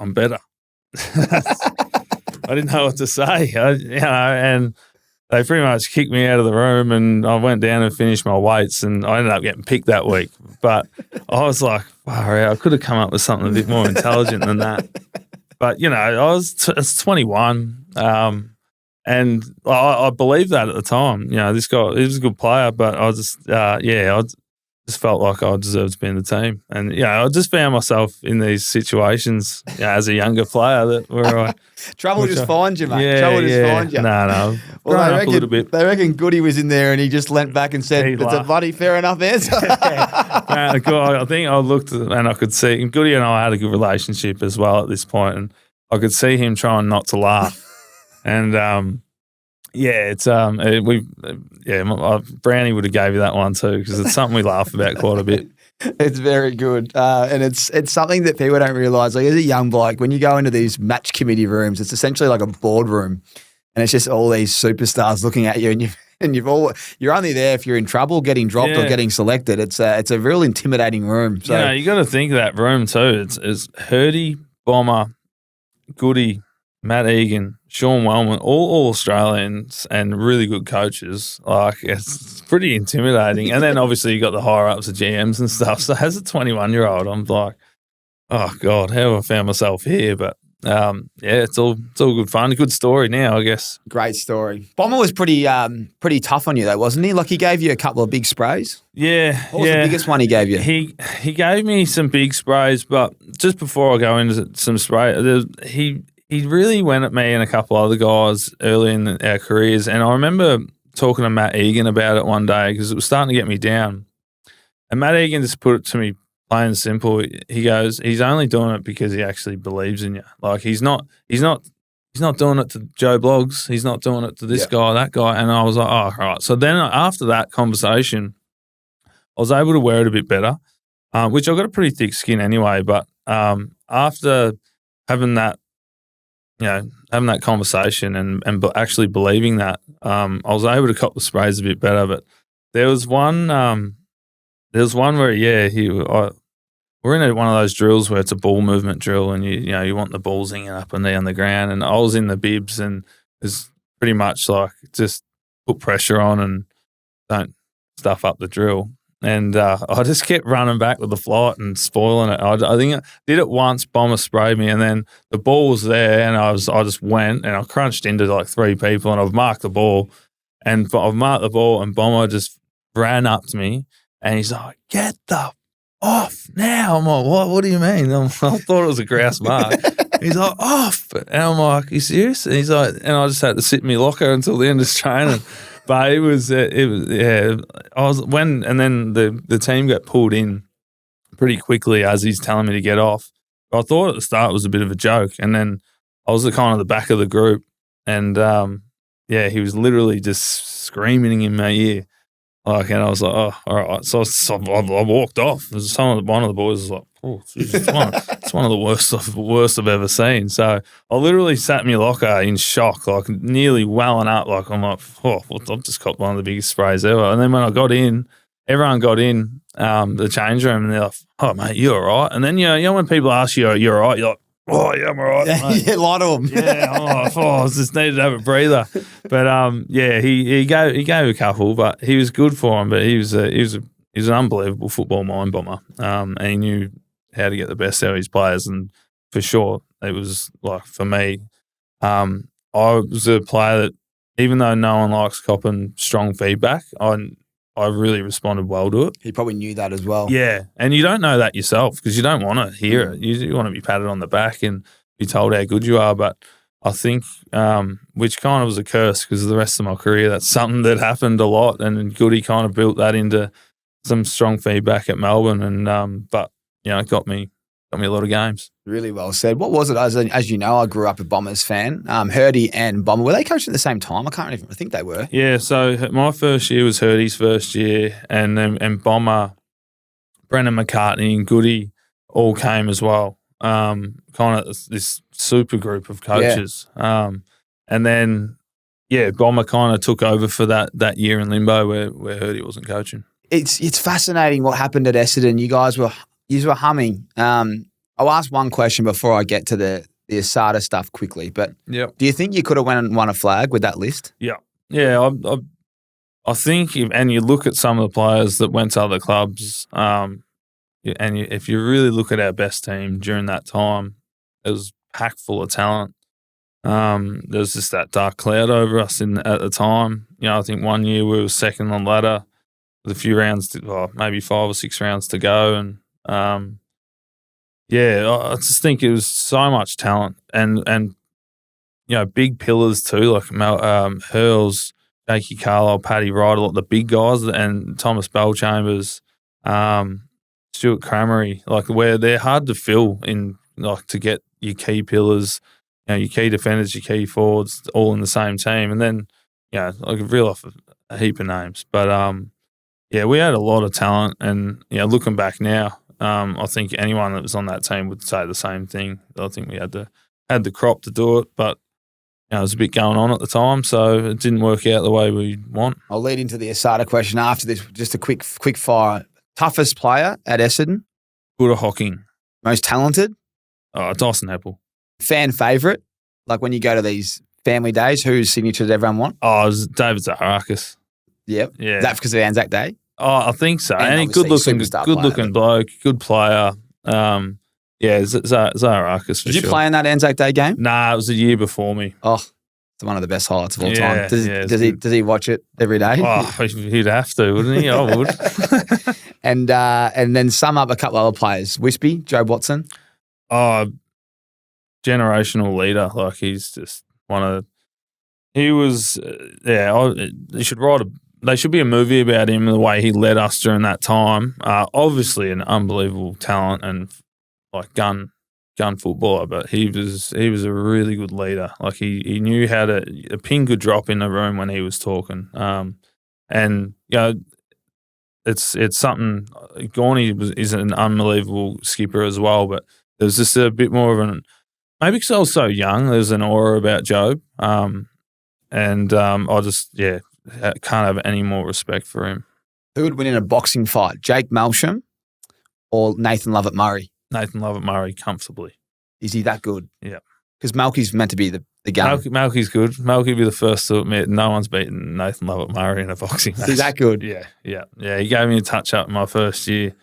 I'm better. I didn't know what to say, and they pretty much kicked me out of the room, and I went down and finished my weights, and I ended up getting picked that week. But I was like, wow, I could have come up with something a bit more intelligent than that. But, I was 21, and I believed that at the time. This guy, he was a good player, but I just, I just felt like I deserved to be in the team. And, I just found myself in these situations as a younger player where Trouble just finds you, mate. Yeah, Trouble just finds you. No. Well, up a little bit. They reckon Goody was in there and he just leant back and said, it's a bloody fair enough answer. I think I looked and I could see, and Goody and I had a good relationship as well at this point, and I could see him trying not to laugh. And, Brownie would have gave you that one too, because it's something we laugh about quite a bit. It's very good. And it's something that people don't realise. Like as a young bloke, when you go into these match committee rooms, it's essentially like a boardroom, and it's just all these superstars looking at you, and you're only there if you're in trouble, getting dropped or getting selected. It's a real intimidating room. So you got to think of that room too. It's Hurdy, Bomber, Goody, Matt Egan, Sean Wellman, all Australians and really good coaches. Like, it's pretty intimidating. And then obviously you got the higher ups of GMs and stuff. So as a 21-year-old, I'm like, oh God, how have I found myself here? But it's all good fun. A good story now, I guess. Great story. Bomber was pretty tough on you though, wasn't he? Like he gave you a couple of big sprays. Yeah. What was the biggest one he gave you? He gave me some big sprays, but just before I go into some spray, he really went at me and a couple other guys early in our careers. And I remember talking to Matt Egan about it one day because it was starting to get me down. And Matt Egan just put it to me plain and simple. He goes, he's only doing it because he actually believes in you. Like he's not doing it to Joe Bloggs. He's not doing it to this guy, that guy. And I was like, oh, all right. So then after that conversation, I was able to wear it a bit better, which I got a pretty thick skin anyway. But after having that conversation and actually believing that, I was able to cop the sprays a bit better. But there was one where we're in one of those drills where it's a ball movement drill, and you want the ball zinging up and down the ground. And I was in the bibs, and it was pretty much like just put pressure on and don't stuff up the drill. And I just kept running back with the flight and spoiling it. I think I did it once. Bomber sprayed me, and then the ball was there, and I just went and I crunched into like three people, and I've marked the ball, and Bomber just ran up to me, and he's like, "Get the off now!" I'm like, "What? What do you mean?" I thought it was a grouse mark. He's like, off. And I'm like, you serious? And he's like, and I just had to sit in my locker until the end of training. But it was, yeah. And then the team got pulled in pretty quickly as he's telling me to get off. I thought at the start it was a bit of a joke. And then I was at kind of the back of the group. And, he was literally just screaming in my ear. Like, and I was like, oh, all right. So I walked off. One of the boys was like, oh, geez, it's one of the worst I've ever seen. So I literally sat in my locker in shock, like nearly welling up. Like, I'm like, oh, I've just got one of the biggest sprays ever. And then when I got in, everyone got in the change room, and they're like, oh, mate, you all right? And then, you know when people ask you, you're all right, you're like, oh, yeah, I'm all right. Yeah, a lot of them. Yeah, I just needed to have a breather. But he gave a couple, but he was good for him. But he was an unbelievable football mind bomber, and he knew how to get the best out of his players. And for sure, it was like for me, I was a player that even though no one likes copping strong feedback, I really responded well to it. He probably knew that as well. Yeah, and you don't know that yourself because you don't want to hear it. You want to be patted on the back and be told how good you are. But I think, which kind of was a curse because of the rest of my career, that's something that happened a lot. And Goody kind of built that into some strong feedback at Melbourne. And but it got me a lot of games. Really well said. What was it? As you know, I grew up a Bombers fan. Hurdy and Bomber, were they coaching at the same time? I think they were. Yeah, so my first year was Hurdy's first year, and Bomber, Brendan McCartney and Goody all came as well. Kind of this super group of coaches. Yeah. And then, Bomber kind of took over for that year in limbo where Hurdy wasn't coaching. It's fascinating what happened at Essendon. You guys were humming. I'll ask one question before I get to the Asada stuff quickly. But do you think you could have won a flag with that list? Yeah. Yeah, I think and you look at some of the players that went to other clubs, if you really look at our best team during that time, it was packed full of talent. There was just that dark cloud over us at the time. I think one year we were second on the ladder with a few rounds, maybe 5 or 6 rounds to go, and I just think it was so much talent and big pillars too, like Hurls, Jakey Carlisle, Paddy Wright, a lot of the big guys, and Thomas Bellchambers, Stuart Cramery, like where they're hard to fill in, like to get your key pillars, your key defenders, your key forwards, all in the same team, and then I could reel off a heap of names, but we had a lot of talent, and looking back now. I think anyone that was on that team would say the same thing. I think we had the crop to do it, but there was a bit going on at the time, so it didn't work out the way we want. I'll lead into the Asada question after this. Just a quick fire. Toughest player at Essendon? Buddha Hocking. Most talented? Dyson Heppel. Fan favourite? Like when you go to these family days, whose signature did everyone want? It was David Zaharakis. Yep. Yeah. Is that because of Anzac Day? I think so. And he good looking bloke, good player. Zaharakis for Did you play in that Anzac Day game? Nah, it was a year before me. Oh, it's one of the best highlights of all time. Does he watch it every day? Oh, he'd have to, wouldn't he? I would. And then sum up a couple other players. Wispy, Joe Watson. Generational leader. Like he's just he was, They should be a movie about him and the way he led us during that time. Obviously, an unbelievable talent and like gun footballer, but he was a really good leader. Like he knew how to. A pin could drop in the room when he was talking. It's something. Gorney is an unbelievable skipper as well, but there's just a bit more of maybe because I was so young. There's an aura about Job, I just can't have any more respect for him. Who would win in a boxing fight, Jake Melsham or Nathan Lovett-Murray? Nathan Lovett-Murray comfortably. Is he that good? Yeah. Because Malky's meant to be the gun. Malky's good. Malky would be the first to admit no one's beaten Nathan Lovett-Murray in a boxing match. Is that good? Yeah. He gave me a touch-up in my first year.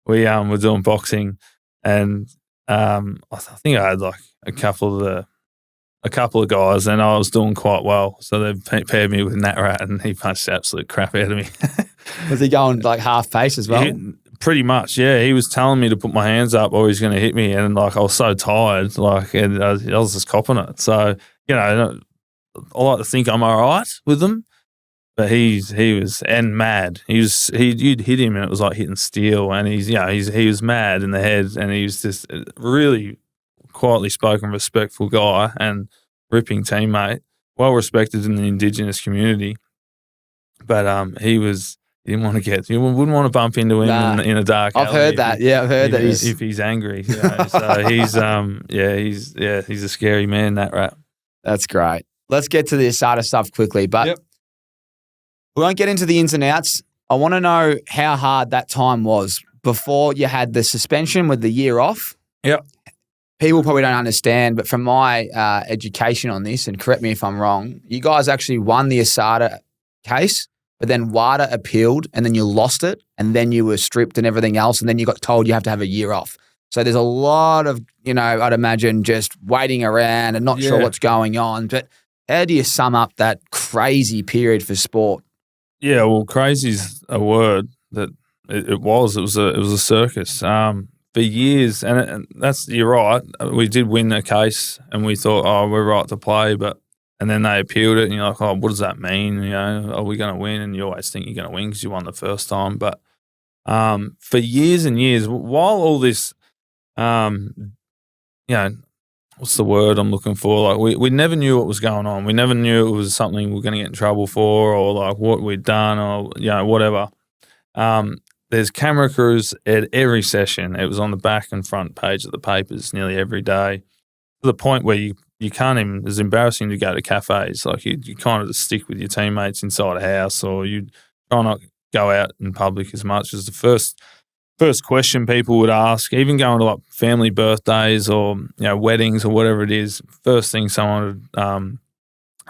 We were doing boxing, and I think I had like a couple of guys, and I was doing quite well. So they paired me with Nat Rat, and he punched the absolute crap out of me. Was he going like half pace as well? Pretty much, yeah. He was telling me to put my hands up or he's going to hit me, and like I was so tired, like, and I was just copping it. So, you know, I like to think I'm all right with him, but he was and mad. You'd hit him and it was like hitting steel, and he was mad in the head, and he was just a really quietly spoken, respectful guy and ripping teammate, well respected in the Indigenous community. But he didn't want to you wouldn't want to bump into him in a dark alley. I've heard that. Yeah, I've heard that. If he's angry, you know. So he's a scary man, that rat. That's great. Let's get to the ASADA stuff quickly, but we won't get into the ins and outs. I want to know how hard that time was before you had the suspension with the year off. Yep. People probably don't understand, but from my education on this, and correct me if I'm wrong, you guys actually won the ASADA case, but then WADA appealed, and then you lost it, and then you were stripped and everything else, and then you got told you have to have a year off. So there's a lot of, I'd imagine just waiting around and not sure what's going on. But how do you sum up that crazy period for sport? Yeah, well, crazy's a word that it was. It was a circus for years, and you're right. We did win the case, and we thought, oh, we're right to play, and then they appealed it, and you're like, oh, what does that mean? Are we going to win? And you always think you're going to win because you won the first time. But for years and years, while all this, what's the word I'm looking for? Like we never knew what was going on. We never knew it was something we were going to get in trouble for, or like what we'd done, or whatever. There's camera crews at every session. It was on the back and front page of the papers nearly every day, to the point where you can't even. It's embarrassing to go to cafes. Like you kind of just stick with your teammates inside a house, or you try not go out in public as much. As the first question people would ask, even going to like family birthdays or weddings or whatever it is, first thing someone would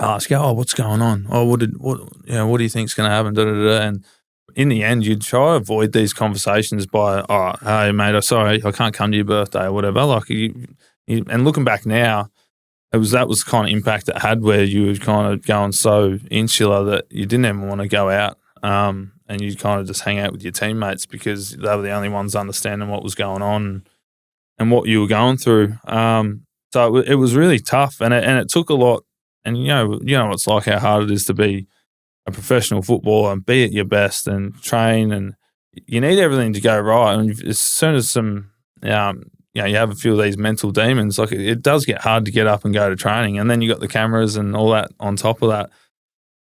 ask, oh, what's going on? Oh, what do you think's going to happen? Da, da, da. And in the end, you'd try to avoid these conversations by, all right, hey mate, I'm sorry, I can't come to your birthday or whatever. Like and looking back now, that was kind of impact it had, where you were kind of going so insular that you didn't even want to go out. And you'd kind of just hang out with your teammates because they were the only ones understanding what was going on and what you were going through. So it was really tough, and it took a lot. And you know what it's like, how hard it is to be a professional footballer and be at your best and train, and you need everything to go right. And as soon as you have a few of these mental demons, like it does get hard to get up and go to training, and then you got the cameras and all that on top of that.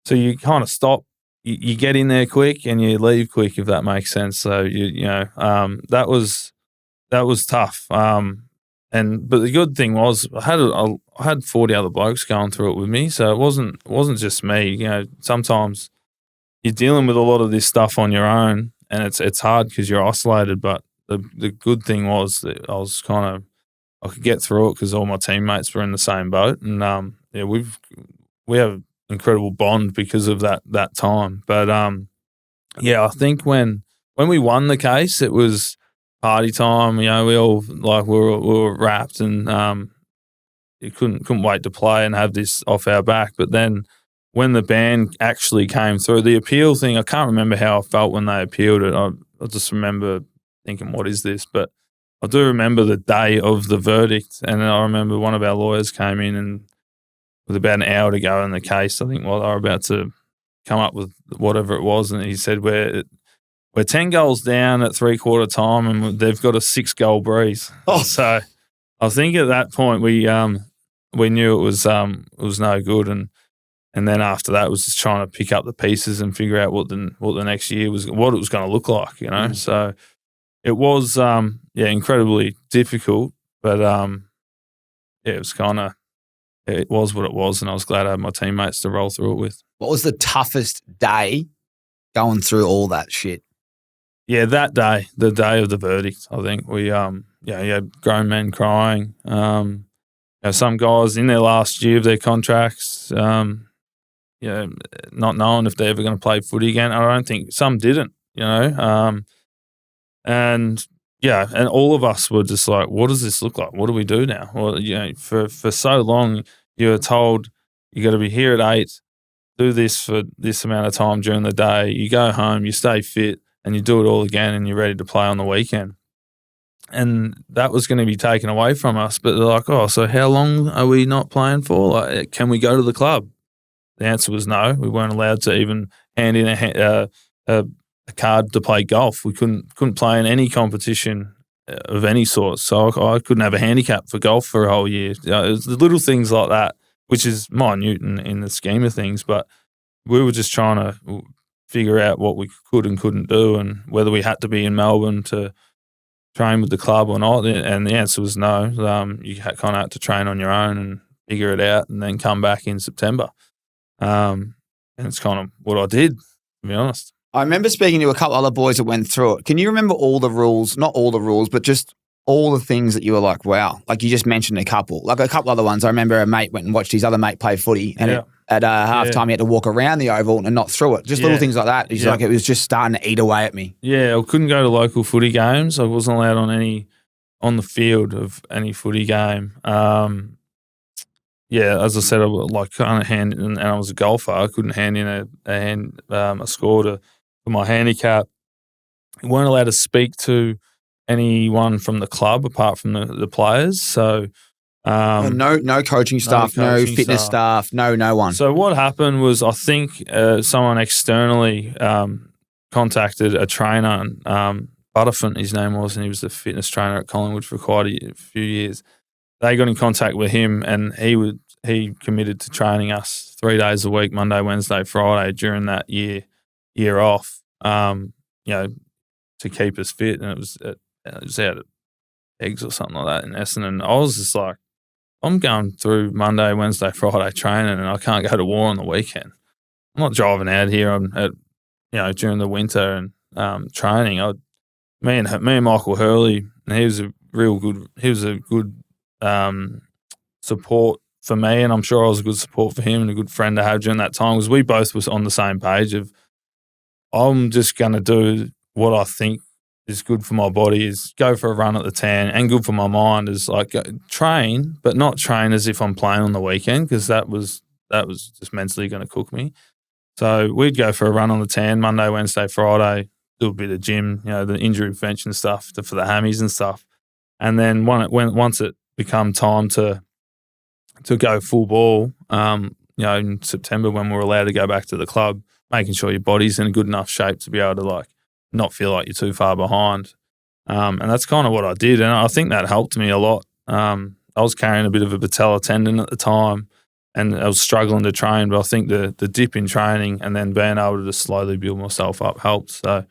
So you kind of stop. You get in there quick and you leave quick, if that makes sense. So that was tough. But the good thing was I had 40 other blokes going through it with me, so it wasn't just me. Sometimes you're dealing with a lot of this stuff on your own, and it's hard because you're isolated. But the good thing was that I could get through it because all my teammates were in the same boat, and we have incredible bond because of that time. But I think when we won the case, it was party time. We all we were wrapped, and you couldn't wait to play and have this off our back. But then when the ban actually came through, the appeal thing, I can't remember how I felt when they appealed it. I just remember thinking, what is this? But I do remember the day of the verdict, and I remember one of our lawyers came in, and with about an hour to go in the case, I think, they were about to come up with whatever it was, and he said, we're 10 goals down at 3/4 time, and they've got a 6-goal breeze. Oh. So I think at that point we knew it was no good, and then after that was just trying to pick up the pieces and figure out what the next year was, what it was going to look like, Mm. So it was incredibly difficult, but it was it was what it was, and I was glad I had my teammates to roll through it with. What was the toughest day going through all that shit? Yeah, that day, the day of the verdict, I think we, you had grown men crying. Some guys in their last year of their contracts, not knowing if they're ever going to play footy again. I don't think some didn't, and all of us were just like, what does this look like? What do we do now? Well, for so long, you were told you got to be here at 8, do this for this amount of time during the day. You go home, you stay fit, and you do it all again and you're ready to play on the weekend. And that was going to be taken away from us. But they're like, oh, so how long are we not playing for? Like, can we go to the club? The answer was no. We weren't allowed to even hand in a card to play golf. We couldn't play in any competition of any sort. So I couldn't have a handicap for golf for a whole year. It was the little things like that, which is minute in the scheme of things. But we were just trying to figure out what we could and couldn't do, and whether we had to be in Melbourne to train with the club or not. And the answer was no. You kind of had to train on your own and figure it out, and then come back in September. And it's kind of what I did, to be honest. I remember speaking to a couple other boys that went through it. Can you remember all the rules? Not all the rules, but just all the things that you were like, wow. Like you just mentioned a couple. Like a couple other ones. I remember a mate went and watched his other mate play footy, and at halftime he had to walk around the oval and not through it. Just little things like that. He's like, it was just starting to eat away at me. Yeah, I couldn't go to local footy games. I wasn't allowed on the field of any footy game. As I said, I can't hand, and I was a golfer. I couldn't hand in a score for my handicap. We weren't allowed to speak to anyone from the club apart from the players. So no coaching staff, no fitness staff, no one. So what happened was, I think someone externally contacted a trainer, Butterfint his name was, and he was the fitness trainer at Collingwood for quite a few years. They got in contact with him, and he committed to training us 3 days a week, Monday, Wednesday, Friday, during that year off, to keep us fit. And it was out at Eggs or something like that in Essendon. I was just like, I'm going through Monday, Wednesday, Friday training, and I can't go to war on the weekend. I'm not driving out here during the winter and training. Me and Michael Hurley, and he was a good support for me, and I'm sure I was a good support for him and a good friend to have during that time, because we both was on the same page of, I'm just going to do what I think is good for my body, is go for a run at the tan, and good for my mind is like train, but not train as if I'm playing on the weekend, because that was just mentally going to cook me. So we'd go for a run on the tan Monday, Wednesday, Friday, do a bit of gym, the injury prevention stuff for the hammies and stuff. And then once it become time to go full ball, in September when we're allowed to go back to the club, making sure your body's in a good enough shape to be able to not feel like you're too far behind. And that's kind of what I did. And I think that helped me a lot. I was carrying a bit of a patella tendon at the time, and I was struggling to train, but I think the dip in training and then being able to just slowly build myself up helped. So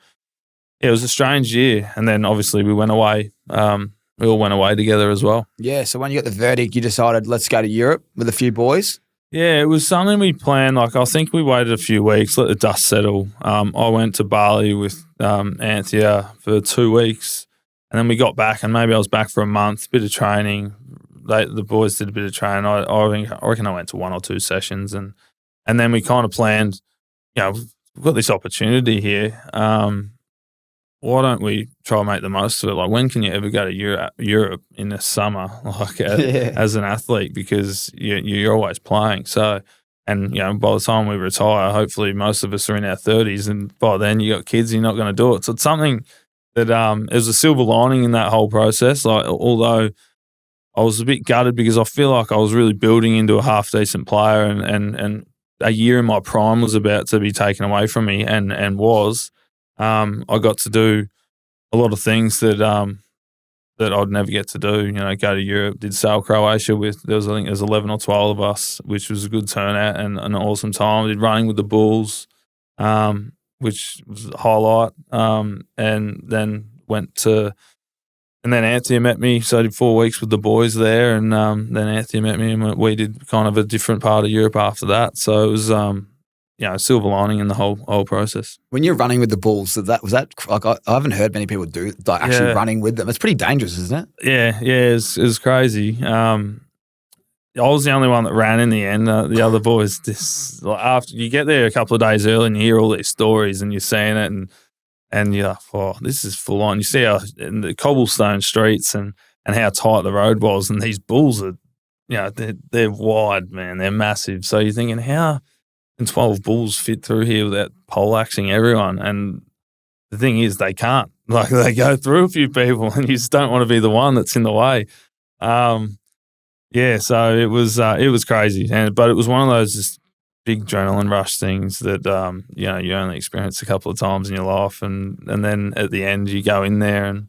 it was a strange year. And then obviously we went away. We all went away together as well. Yeah, so when you got the verdict, you decided, let's go to Europe with a few boys? Yeah, it was something we planned. I think we waited a few weeks, let the dust settle. I went to Bali with Anthea for 2 weeks, and then we got back, and maybe I was back for a month, bit of training. The boys did a bit of training. I reckon I went to 1 or 2 sessions, and then we kind of planned, we've got this opportunity here. Why don't we try and make the most of it? Like, when can you ever go to Europe in the summer, as an athlete, because you're always playing. So, and, by the time we retire, hopefully most of us are in our 30s, and by then you got kids, you're not going to do it. So it's something that it was a silver lining in that whole process. Although I was a bit gutted, because I feel like I was really building into a half-decent player, and a year in my prime was about to be taken away from me, and was. I got to do a lot of things that I'd never get to do. Go to Europe, did sail Croatia I think there's 11 or 12 of us, which was a good turnout and an awesome time. I did running with the Bulls, which was a highlight. And then and then Anthea met me, so I did 4 weeks with the boys there, and then Anthea met me, and we did kind of a different part of Europe after that. So it was silver lining in the whole process. When you're running with the Bulls, was that like, I haven't heard many people do actually running with them. It's pretty dangerous, isn't it? Yeah, it was crazy. I was the only one that ran in the end. The other boys, after you get there a couple of days early and you hear all these stories and you're seeing it, and you're like, oh, this is full on. You see how in the cobblestone streets and how tight the road was, and these Bulls are, they're wide, man. They're massive. So you're thinking, how can 12 Bulls fit through here without poleaxing everyone? And the thing is they can't. Like they go through a few people, and you just don't want to be the one that's in the way. Yeah, so it was crazy, but it was one of those just big adrenaline rush things that you only experience a couple of times in your life, and then at the end you go in there and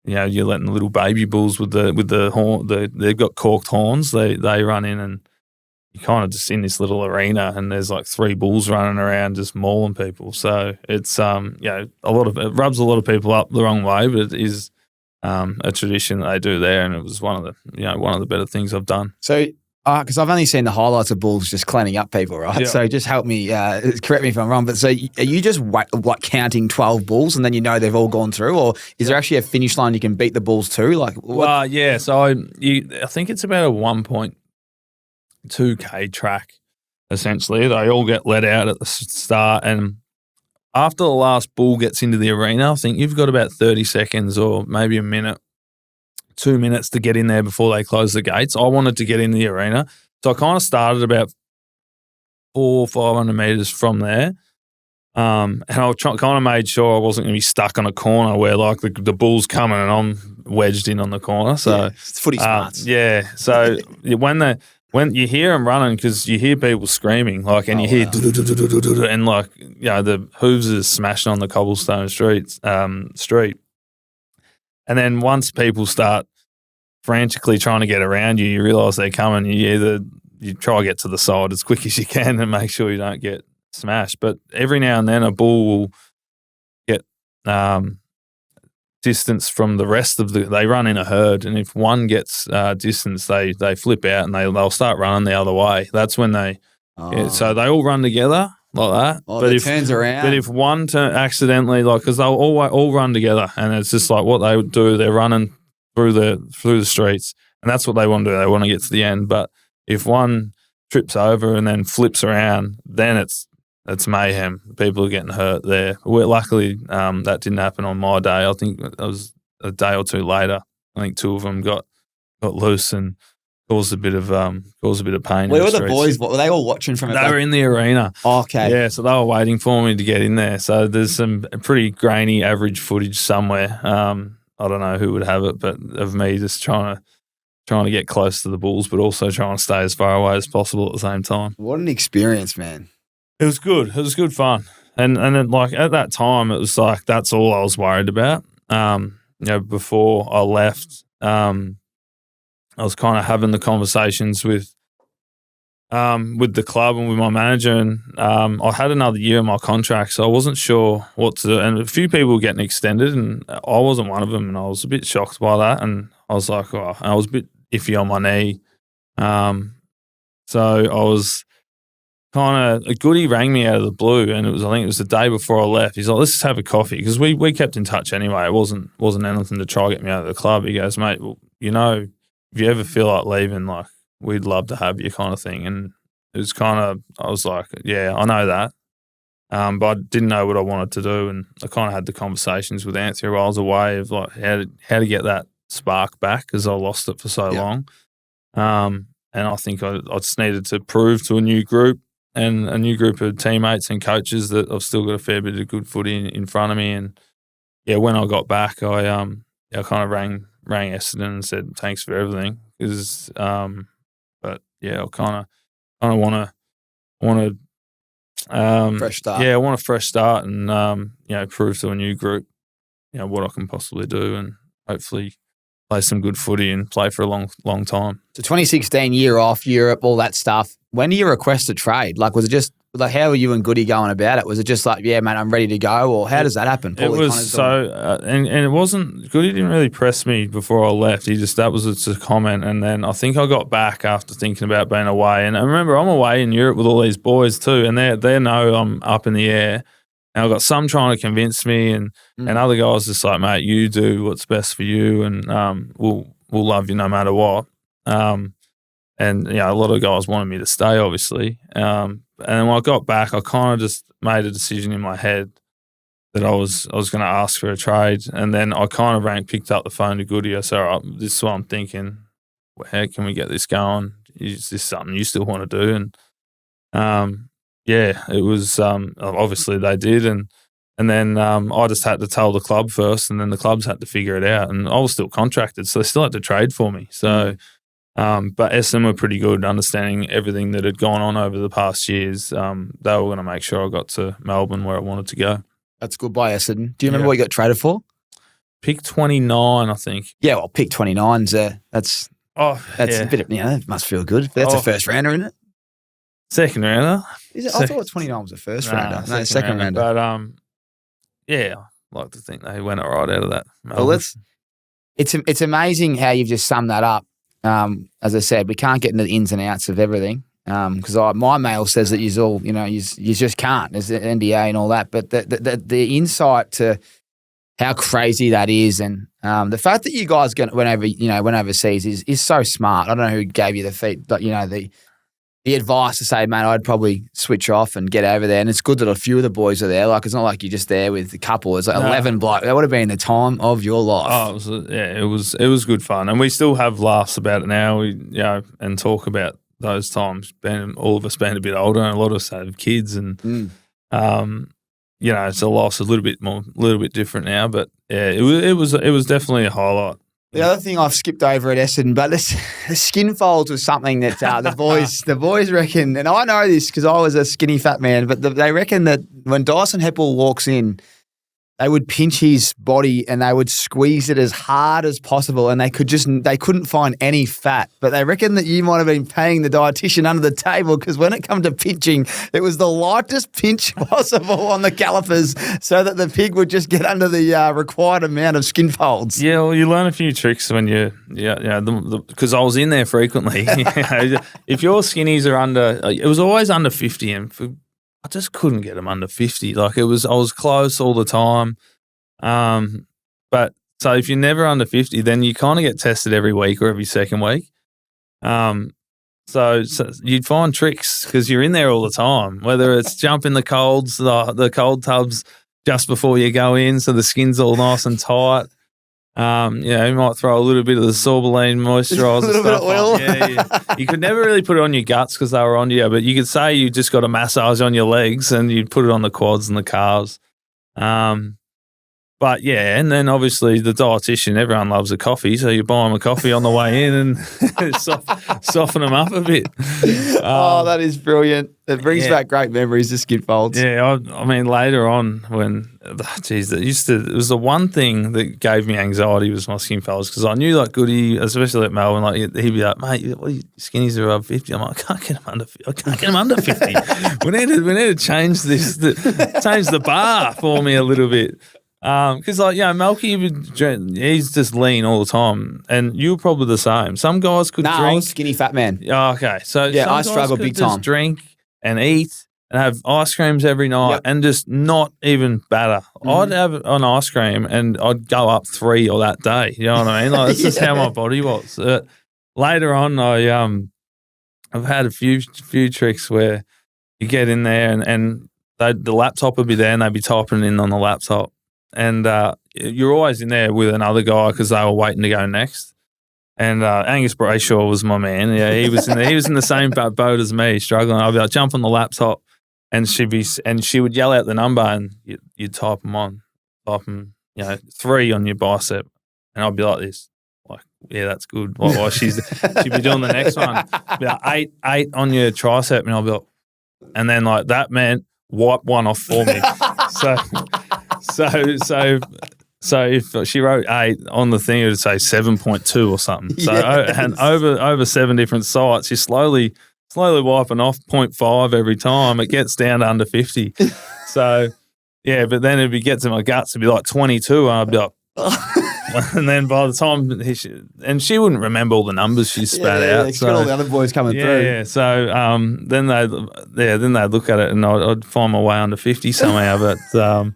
you're letting the little baby bulls with the horn. They've got corked horns. They run in and you're kind of just in this little arena, and there's like 3 bulls running around just mauling people. So it's it rubs a lot of people up the wrong way, but it is a tradition that they do there, and it was one of the better things I've done. So, because I've only seen the highlights of bulls just cleaning up people, right? Yeah. So just help me, correct me if I'm wrong, but so are you just counting 12 bulls and then they've all gone through, or is there actually a finish line you can beat the bulls to? Like, what? Yeah. So I think it's about a 1.2K track. Essentially, they all get let out at the start, and after the last bull gets into the arena, I think you've got about 30 seconds or maybe a minute, 2 minutes to get in there before they close the gates. I wanted to get in the arena, so I kind of started about 400 or 500 meters from there, and I kind of made sure I wasn't going to be stuck on a corner where like the bull's coming and I'm wedged in on the corner. So it's footy smarts. Yeah. So when you hear them running, because you hear people screaming, like, and you hear and like the hooves are smashing on the cobblestone street, and then once people start frantically trying to get around you, you realise they're coming. You try to get to the side as quick as you can and make sure you don't get smashed. But every now and then a bull will get distance from the rest of they run in a herd, and if one gets distance, they flip out and they'll start running the other way. That's when so they all run together like that. Oh, but it turns around. But if one accidentally, like, because they'll all run together, and it's just like what they would do, they're running through the streets, and that's what they want to do. They want to get to the end. But if one trips over and then flips around, then it's mayhem. People are getting hurt there. Luckily, that didn't happen on my day. I think it was a day or two later. I think 2 of them got loose and caused a bit of pain. Where were the boys? Were they all watching from? They were in the arena. Oh, okay. Yeah, so they were waiting for me to get in there. So there's some pretty grainy average footage somewhere. I don't know who would have it, but of me just trying to get close to the bulls, but also trying to stay as far away as possible at the same time. What an experience, man. It was good. It was good fun. And then, like, at that time, it was like that's all I was worried about. Before I left, I was kind of having the conversations with the club and with my manager, and I had another year in my contract, so I wasn't sure what to do. And a few people were getting extended, and I wasn't one of them, and I was a bit shocked by that. And I was like, I was a bit iffy on my knee. So I was kind of, Goody rang me out of the blue, and I think it was the day before I left. He's like, let's just have a coffee, because we kept in touch anyway. It wasn't anything to try to get me out of the club. He goes, mate, well, if you ever feel like leaving, like, we'd love to have you, kind of thing. And it was kind of, I was like, yeah, I know that. But I didn't know what I wanted to do. And I kind of had the conversations with Anthony while I was away of like how to get that spark back, because I lost it for so long. And I think I just needed to prove to a new group and a new group of teammates and coaches that I've still got a fair bit of good footy in front of me. And yeah, when I got back, I kind of rang Essendon and said thanks for everything. Because but yeah, I kind of want to fresh start. Yeah, I want a fresh start and prove to a new group what I can possibly do, and hopefully play some good footy and play for a long time. So 2016, year off, Europe, all that stuff. When do you request a trade? Like, was it just like, how were you and Goody going about it? Was it just like, yeah, mate, I'm ready to go, or how does that happen? It was so, and it wasn't, Goody didn't really press me before I left. That was just a comment. And then I think I got back after thinking about being away. And I remember I'm away in Europe with all these boys too, and they know I'm up in the air. And I've got some trying to convince me, and other guys just like, mate, you do what's best for you, and we'll love you no matter what. And a lot of guys wanted me to stay, obviously. And then when I got back, I kind of just made a decision in my head that I was going to ask for a trade. And then I kind of picked up the phone to Goody. I said, all right, this is what I'm thinking. How can we get this going? Is this something you still want to do? And it was obviously they did, and And then I just had to tell the club first, and then the clubs had to figure it out. And I was still contracted, so they still had to trade for me. So, but Essendon were pretty good, understanding everything that had gone on over the past years. They were going to make sure I got to Melbourne where I wanted to go. That's good by Essendon. Do you remember what you got traded for? Pick 29, I think. Yeah, well, pick 29's that's a bit of, that must feel good. That's a first rounder, isn't it? Second rounder. Is it? I thought 29 was a first rounder. No, second rounder. But yeah, I like to think they went all right out of that. Well, it's amazing how you've just summed that up. As I said, we can't get into the ins and outs of everything because my mail says that you all, you just can't. There's the NDA and all that. But the insight to how crazy that is, and the fact that you guys went overseas is so smart. I don't know who gave you the advice to say, man, I'd probably switch off and get over there. And it's good that a few of the boys are there. Like, it's not like you're just there with a couple. It's like 11 blokes. That would have been the time of your life. Oh, it was good fun. And we still have laughs about it now, and talk about those times. All of us being a bit older, and a lot of us have kids. And, it's a loss, a little bit different now. But, yeah, it was definitely a highlight. The other thing I've skipped over at Essendon, but the skin folds was something that the boys reckon, and I know this because I was a skinny fat man, but they reckon that when Dyson Heppell walks in, they would pinch his body and they would squeeze it as hard as possible, and they couldn't find any fat. But they reckon that you might have been paying the dietitian under the table because when it come to pinching, it was the lightest pinch possible on the calipers so that the pig would just get under the required amount of skin folds. Yeah, well, you learn a few tricks when because I was in there frequently. If your skinnies are under, it was always under 50, and I just couldn't get them under 50. Like I was close all the time. But so if you're never under 50, then you kind of get tested every week or every second week. So you'd find tricks because you're in there all the time, whether it's jump in the colds, the cold tubs just before you go in, so the skin's all nice and tight. You might throw a little bit of the Sorbeline moisturiser. A little bit of oil. Yeah. You could never really put it on your guts because they were on you, but you could say you just got a massage on your legs and you'd put it on the quads and the calves. But yeah, and then obviously the dietitian, everyone loves a coffee, so you buy them a coffee on the way in and soften them up a bit. That is brilliant. It brings back great memories, the skin folds. Yeah, I mean, later on when, it was the one thing that gave me anxiety was my skin folds because I knew like Goody, especially at Melbourne, like he'd be like, mate, what are you, skinnies are above 50. I'm like, I can't get them under 50. we need to change change the bar for me a little bit. Because Melky, he's just lean all the time, and you were probably the same. Some guys could drink. I was skinny fat man. Oh, okay, so yeah, I struggle big time. Drink and eat and have ice creams every night, and just not even batter. Mm-hmm. I'd have an ice cream and I'd go up 3 or that day. You know what I mean? Like that's just how my body was. Later on, I've had a few tricks where you get in there and the laptop would be there and they'd be typing in on the laptop. And you're always in there with another guy because they were waiting to go next. And Angus Brayshaw was my man. Yeah, he was in the same boat as me, struggling. I'd be like, jump on the laptop, and she would yell out the number, and you'd type them, 3 on your bicep, and I'd be like this, like, yeah, that's good. While she'd be doing the next one, be like 8 on your tricep, and I'll be like, and then like that meant wipe one off for me. So if she wrote 8 on the thing, it would say 7.2 or something. So and over 7 different sites, you're slowly wiping off 0.5 every time. It gets down to under 50. So yeah, but then if it gets in my guts, it'd be like 22, and I'd be like, and then by the time she wouldn't remember all the numbers she spat out. So got all the other boys coming through. Yeah. So then they'd look at it, and I'd find my way under 50 somehow, but.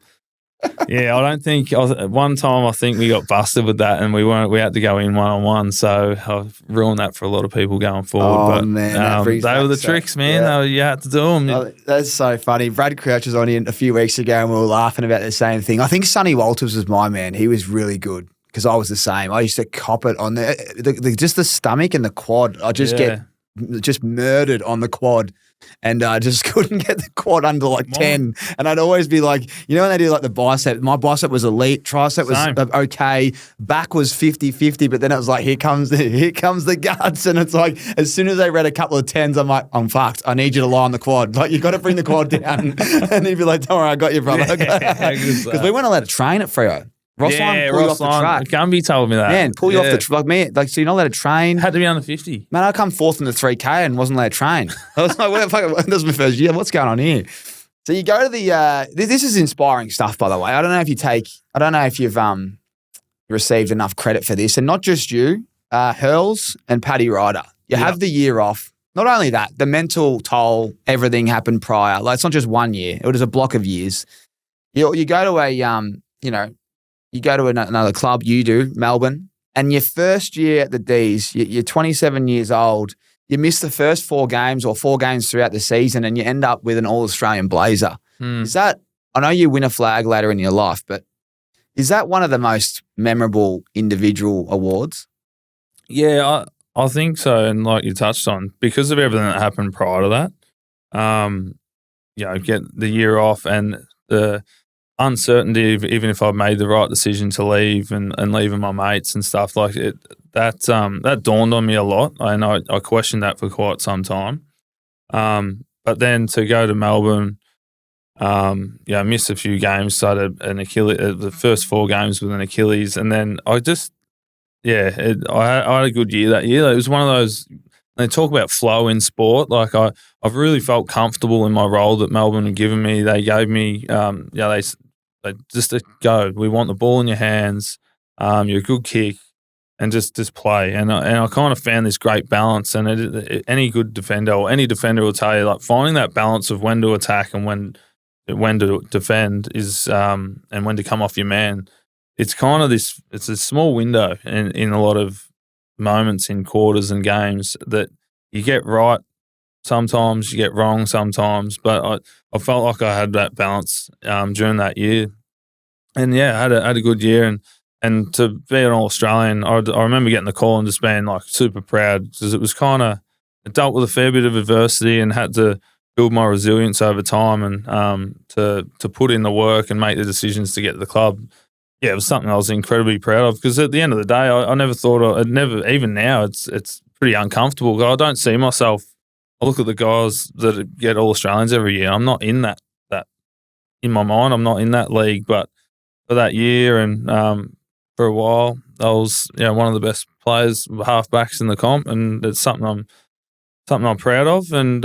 Yeah, I don't think one time I think we got busted with that, and we had to go in 1-on-1. So I've ruined that for a lot of people going forward. Oh, man, they were the tricks, man. Yeah. You had to do them. Oh, that's so funny. Brad Crouch was on here a few weeks ago, and we were laughing about the same thing. I think Sonny Walters was my man. He was really good because I was the same. I used to cop it on just the stomach and the quad. I just get murdered on the quad. and I just couldn't get the quad under like 10. And I'd always be like, you know when they do like the bicep, my bicep was elite, tricep was okay, back was 50-50, but then it was like, here comes the guts. And it's like, as soon as they read a couple of 10s, I'm like, I'm fucked. I need you to lie on the quad. Like, you got to bring the quad down. And he'd be like, don't worry, I got you, brother. Because we weren't allowed to train at Freo. Ross Lyon pull you off the track. Gumby told me that. Man, pull you off the track. Like, so you're not allowed to train. Had to be under 50. Man, I come fourth in the 3K and wasn't allowed to train. I was like, that was my first year. What's going on here? So you go to the, this is inspiring stuff, by the way. I don't know if you've received enough credit for this. And not just you, Hurls and Paddy Ryder. You have the year off. Not only that, the mental toll, everything happened prior. Like, it's not just 1 year. It was a block of years. You go to a, you go to another club, you do, Melbourne, and your first year at the D's, you're 27 years old, you miss the first 4 games or 4 games throughout the season and you end up with an All-Australian blazer. Is that, I know you win a flag later in your life, but is that one of the most memorable individual awards? Yeah, I think so. And like you touched on, because of everything that happened prior to that, get the year off and the uncertainty of even if I made the right decision to leave and leaving my mates and stuff like it, that dawned on me a lot. And I questioned that for quite some time. But then to go to Melbourne, I missed a few games, started an Achilles, the first 4 games with an Achilles. And then I just, I had a good year that year. It was one of those, they talk about flow in sport. Like I've really felt comfortable in my role that Melbourne had given me. They gave me, they just go. We want the ball in your hands. You're a good kick, and just play. And I kind of found this great balance. And any good defender or any defender will tell you, like, finding that balance of when to attack and when to defend is and when to come off your man. It's kind of this. It's a small window in a lot of moments in quarters and games that you get right. Sometimes you get wrong sometimes, but I felt like I had that balance during that year. And, I had a good year. And to be an All-Australian, I remember getting the call and just being, like, super proud because it was kind of – it dealt with a fair bit of adversity and had to build my resilience over time and to put in the work and make the decisions to get to the club. Yeah, it was something I was incredibly proud of because at the end of the day, I never thought – even now, it's pretty uncomfortable. I don't see myself – I look at the guys that get All-Australians every year. I'm not in that in my mind. I'm not in that league. But for that year and for a while, I was one of the best players, halfbacks in the comp, and it's something I'm proud of. And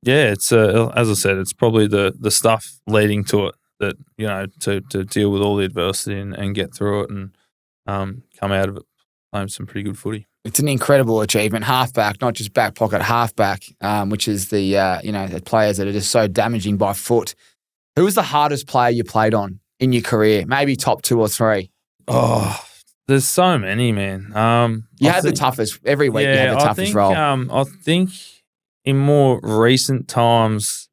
it's as I said, it's probably the stuff leading to it that to deal with all the adversity and get through it and come out of it playing some pretty good footy. It's an incredible achievement. Halfback, not just back pocket, halfback, which is the the players that are just so damaging by foot. Who was the hardest player you played on in your career? Maybe top 2 or 3. Oh, there's so many, man. You had the toughest every week. You had the toughest role. I think in more recent times,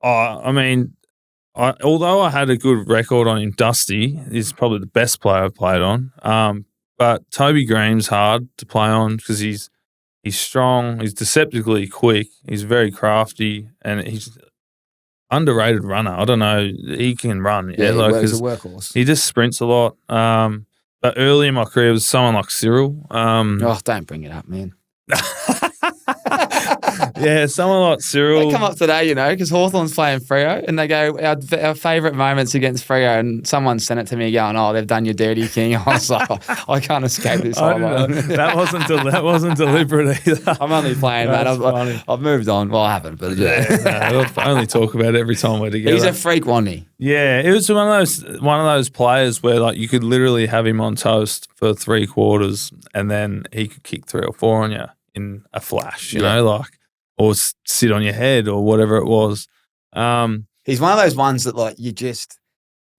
although I had a good record on him, Dusty is probably the best player I've played on. But Toby Green's hard to play on because he's strong, he's deceptively quick, he's very crafty, and he's underrated runner. I don't know, he can run. Yeah, he's a workhorse. He just sprints a lot. But early in my career was someone like Cyril. Don't bring it up, man. Yeah, someone like Cyril. They come up today, because Hawthorn's playing Freo, and they go, our favourite moments against Freo, and someone sent it to me going, they've done your dirty king. I was like, I can't escape this. That wasn't deliberate either. I'm only playing, man. I've moved on. Well, I haven't, but we'll only talk about it every time we're together. He's a freak, wasn't he? Yeah, it was one of those players where, like, you could literally have him on toast for 3 quarters, and then he could kick 3 or 4 on you in a flash, or sit on your head or whatever it was. He's one of those ones that, like, you just,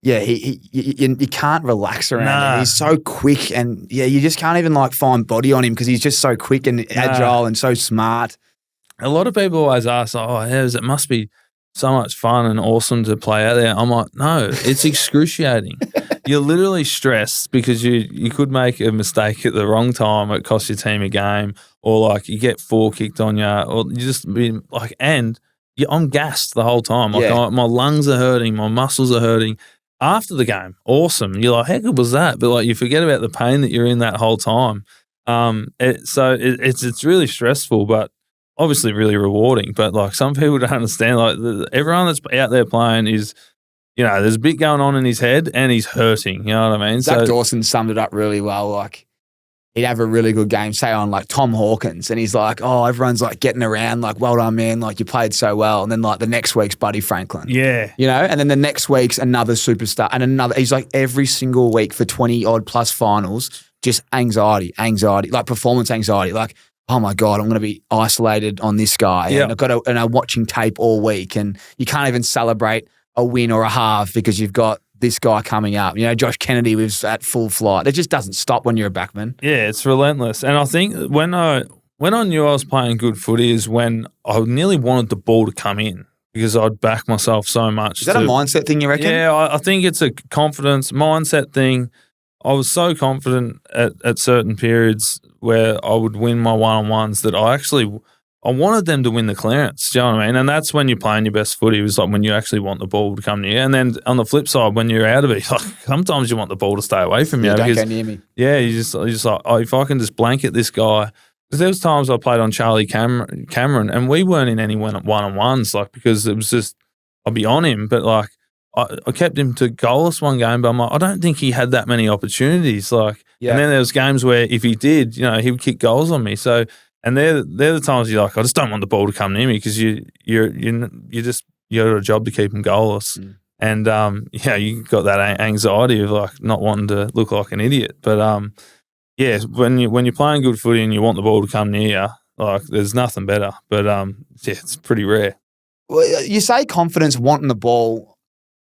you can't relax around him. He's so quick, and you just can't even, like, find body on him because he's just so quick and agile and so smart. A lot of people always ask, it must be so much fun and awesome to play out there. I'm like, no, it's excruciating. you're literally stressed because you could make a mistake at the wrong time. It costs your team a game, or like you get 4 kicked on you, or you just be like, and I'm gassed the whole time. Like my lungs are hurting, my muscles are hurting. After the game, awesome. You're like, how good was that? But like you forget about the pain that you're in that whole time. It's really stressful, but obviously really rewarding. But like some people don't understand. Like everyone that's out there playing is, there's a bit going on in his head and he's hurting. You know what I mean? Zach Dawson summed it up really well. Like he'd have a really good game, say on like Tom Hawkins, and he's like, oh, everyone's like getting around, like, well done, man, like you played so well. And then like the next week's Buddy Franklin. Yeah. And then the next week's another superstar and another. He's like every single week for 20 odd plus finals, just anxiety, like performance anxiety, like, oh my God, I'm going to be isolated on this guy. Yep. And I'm watching tape all week, and you can't even celebrate a win or a half because you've got this guy coming up. Josh Kennedy was at full flight. It just doesn't stop when you're a backman. Yeah, it's relentless. And I think when I knew I was playing good footy is when I nearly wanted the ball to come in because I'd back myself so much. Is that a mindset thing, you reckon? Yeah, I think it's a confidence mindset thing. I was so confident at certain periods where I would win my one-on-ones that I wanted them to win the clearance. Do you know what I mean? And that's when you're playing your best footy. It was like when you actually want the ball to come to you. And then on the flip side, when you're out of it, like sometimes you want the ball to stay away from you. Don't go near me. Yeah, you're just like, oh, if I can just blanket this guy. Because there was times I played on Charlie Cameron and we weren't in any one-on-ones, like because it was just, I'd be on him. But like I kept him to goalless one game, but I'm like, I don't think he had that many opportunities. Like, and then there was games where if he did, he would kick goals on me. So, and they're the times you're like, I just don't want the ball to come near me because you got a job to keep him goalless, and you got that anxiety of like not wanting to look like an idiot. But when you're playing good footy and you want the ball to come near you, like there's nothing better. But it's pretty rare. Well, you say confidence, wanting the ball.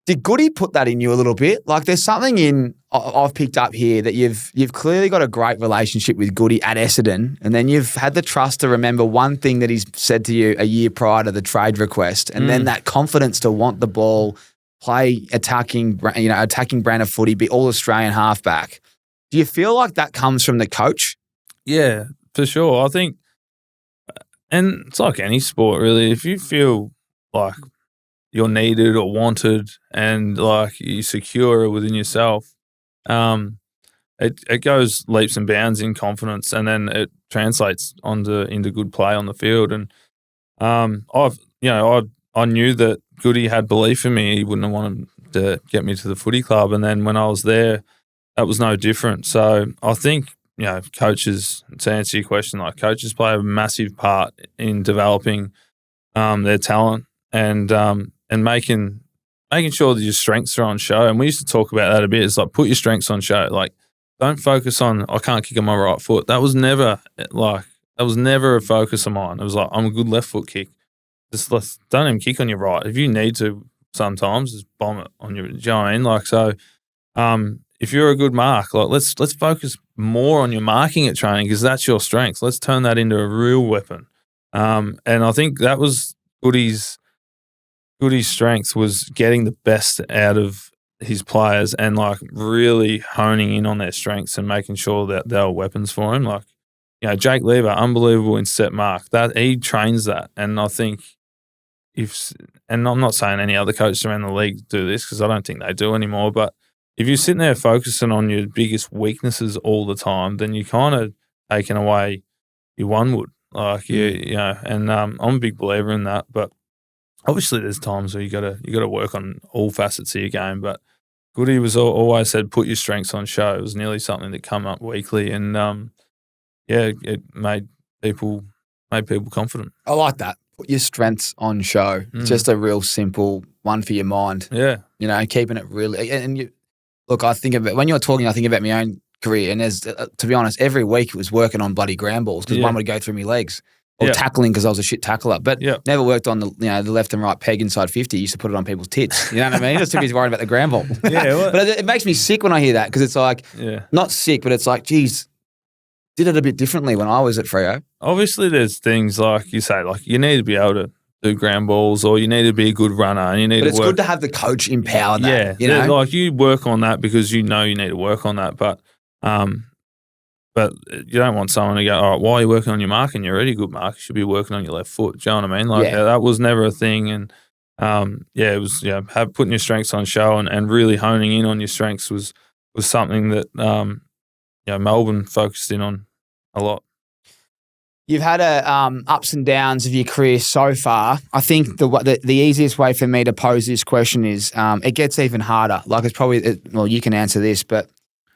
Did Goody put that in you a little bit? Like there's something I've picked up here that you've clearly got a great relationship with Goody at Essendon, and then you've had the trust to remember one thing that he's said to you a year prior to the trade request, and then that confidence to want the ball, play attacking brand of footy, be all Australian halfback. Do you feel like that comes from the coach? Yeah, for sure. I think, and it's like any sport really, if you feel like you're needed or wanted and like you secure it within yourself, it goes leaps and bounds in confidence, and then it translates into good play on the field. And I knew that Goody had belief in me. He wouldn't have wanted to get me to the footy club, and then when I was there, that was no different. So I think coaches, to answer your question, like coaches play a massive part in developing their talent and making sure that your strengths are on show. And we used to talk about that a bit. It's like, put your strengths on show. Like, don't focus on, I can't kick on my right foot. That was never a focus of mine. It was like, I'm a good left foot kick. Just don't even kick on your right. If you need to sometimes, just bomb it on your, do you know what I mean? Like, so if you're a good mark, like let's focus more on your marking at training because that's your strength. Let's turn that into a real weapon. And I think that was Goody's strength, was getting the best out of his players and like really honing in on their strengths and making sure that they were weapons for him. Like, Jake Lever, unbelievable in set mark. That he trains that, and I think and I'm not saying any other coaches around the league do this because I don't think they do anymore. But if you're sitting there focusing on your biggest weaknesses all the time, then you're kind of taking away your one wood. Like and I'm a big believer in that, but. Obviously, there's times where you got to work on all facets of your game. But Goody was always said, put your strengths on show. It was nearly something that come up weekly, and it made people confident. I like that. Put your strengths on show. Just a real simple one for your mind. Yeah, keeping it really. And look, I think about when you're talking. I think about my own career, and there's to be honest, every week it was working on bloody ground balls because one would go through my legs. Or tackling because I was a shit tackler, but never worked on the left and right peg inside 50. Used to put it on people's tits. You know what I mean? Just too busy worrying about the ground ball. Yeah, but it makes me sick when I hear that because it's like not sick, but it's like, geez, did it a bit differently when I was at Freo. Obviously, there's things like you say, like you need to be able do ground balls, or you need to be a good runner, and you need But to it's work. good to have the coach empower that. Yeah, You know, like you work on that because you know you need to work on that, but you don't want someone to go, all right, why are you working on your marking? You're already a good marker. You should be working on your left foot. Do you know what I mean? Like that was never a thing. And it was putting your strengths on show and really honing in on your strengths was something that Melbourne focused in on a lot. you've had ups and downs of your career so far. I think the easiest way for me to pose this question is it gets even harder. Like it's probably you can answer this, but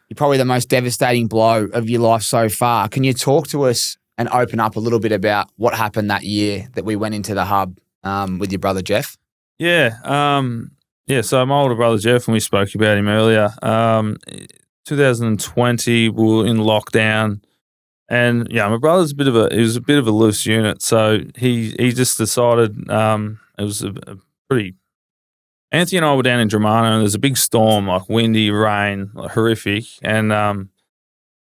you're probably the most devastating blow of your life so far. Can you talk to us and open up a little bit about what happened that year that we went into the hub with your brother Jeff? Yeah. So my older brother Jeff, and we spoke about him earlier, 2020, we were in lockdown. And my brother's a bit of a loose unit. So he just decided it was a pretty. Anthony and I were down in Dramana, and there's a big storm, like windy, rain, like horrific. And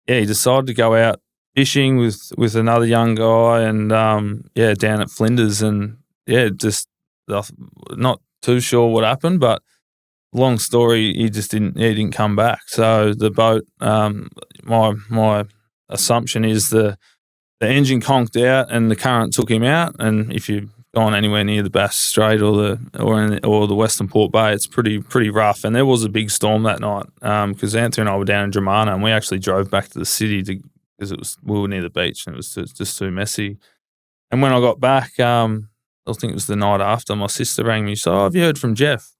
he decided to go out fishing with another young guy, and down at Flinders, and just not too sure what happened, but long story, he didn't come back. So the boat, my assumption is the engine conked out and the current took him out. And if you've gone anywhere near the Bass Strait or the Western Port Bay, it's pretty rough. And there was a big storm that night because Anthony and I were down in Dramana, and we actually drove back to the city because we were near the beach and it was just too messy. And when I got back, I think it was the night after, my sister rang me. She said, "Oh, have you heard from Jeff?"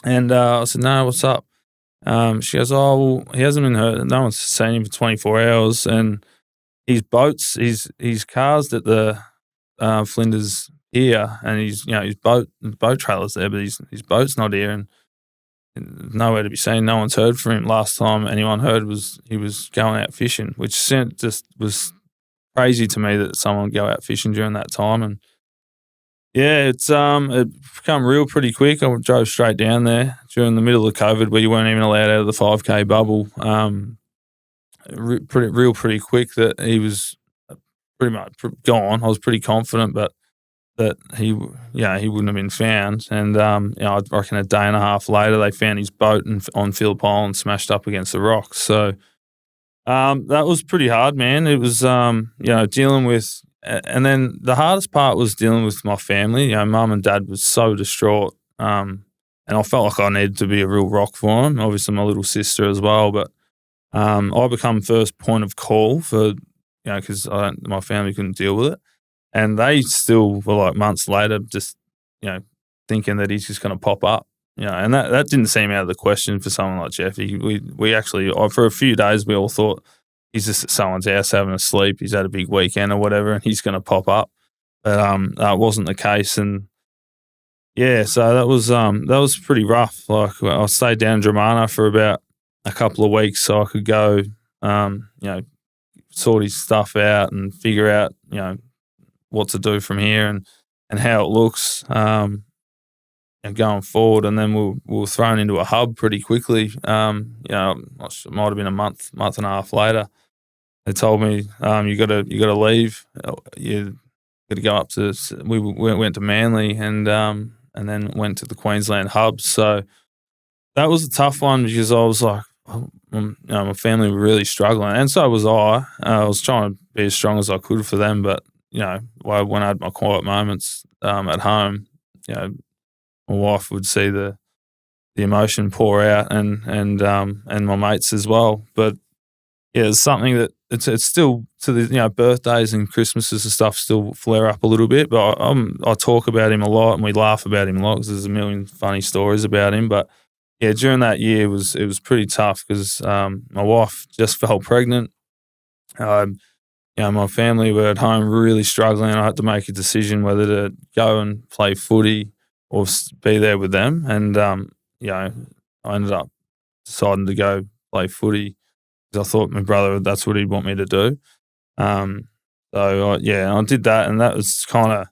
And I said, "No, what's up?" She goes, "Oh, well, he hasn't been hurt. No one's seen him for 24 hours. And his boats, his cars at the Flinders here, and his boat trailer's there, but his boat's not here, and nowhere to be seen. No one's heard from him. Last time anyone heard was he was going out fishing, which just was crazy to me that someone would go out fishing during that time. And it's it become real pretty quick. I drove straight down there during the middle of COVID, where you weren't even allowed out of the 5K bubble. Pretty quick that he was pretty much gone. I was pretty confident, but that he wouldn't have been found. And I reckon a day and a half later, they found his boat on Phillip Island smashed up against the rocks. So that was pretty hard, man. It was dealing with. And then the hardest part was dealing with my family. Mum and Dad was so distraught, and I felt like I needed to be a real rock for them. Obviously, my little sister as well. But I become first point of call for, because my family couldn't deal with it, and they still were like months later, just thinking that he's just going to pop up. And that didn't seem out of the question for someone like Jeff. We actually, for a few days, we all thought, he's just at someone's house having a sleep. He's had a big weekend or whatever, and he's going to pop up. But that wasn't the case, and so that was pretty rough. Like I stayed down in Dramana for about a couple of weeks, so I could go, sort his stuff out and figure out, what to do from here and how it looks, and going forward. And then we were thrown into a hub pretty quickly. It might have been a month and a half later. They told me, you got to leave. You got to go up to. We went to Manly and then went to the Queensland hub. So that was a tough one because I was like, my family were really struggling, and so was I. I was trying to be as strong as I could for them, but when I had my quiet moments at home, my wife would see the emotion pour out, and my mates as well. But it's something that it's still to the birthdays and Christmases and stuff still flare up a little bit. But I talk about him a lot, and we laugh about him a lot because there's a million funny stories about him. But during that year it was pretty tough because my wife just fell pregnant. My family were at home really struggling. I had to make a decision whether to go and play footy or be there with them. And I ended up deciding to go play footy. I thought my brother, that's what he'd want me to do. I did that, and that was kind of,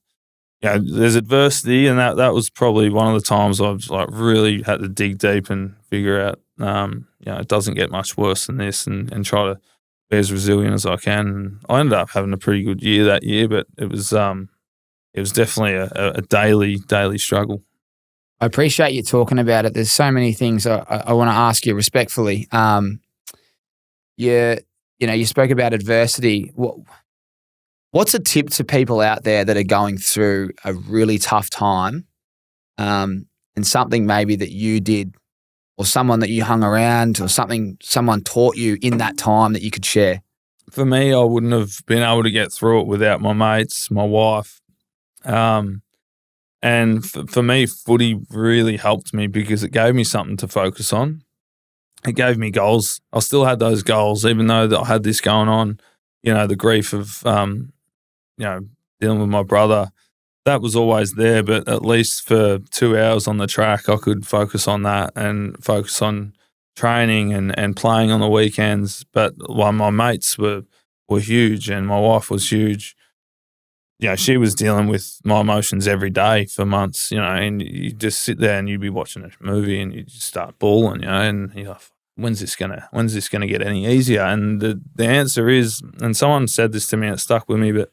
there's adversity, and that was probably one of the times I've like really had to dig deep and figure out, it doesn't get much worse than this, and try to be as resilient as I can. And I ended up having a pretty good year that year, but it was, it was definitely a daily struggle. I appreciate you talking about it. There's so many things I want to ask you respectfully. You spoke about adversity. What's a tip to people out there that are going through a really tough time, and something maybe that you did or someone that you hung around or something someone taught you in that time that you could share? For me, I wouldn't have been able to get through it without my mates, my wife. And for me, footy really helped me because it gave me something to focus on. It gave me goals. I still had those goals, even though that I had this going on, the grief of, dealing with my brother. That was always there, but at least for 2 hours on the track, I could focus on that and focus on training and playing on the weekends. But while my mates were huge and my wife was huge, she was dealing with my emotions every day for months, and you just sit there and you'd be watching a movie and you just start bawling, and you're like, when's this gonna get any easier? And the answer is, and someone said this to me and it stuck with me, but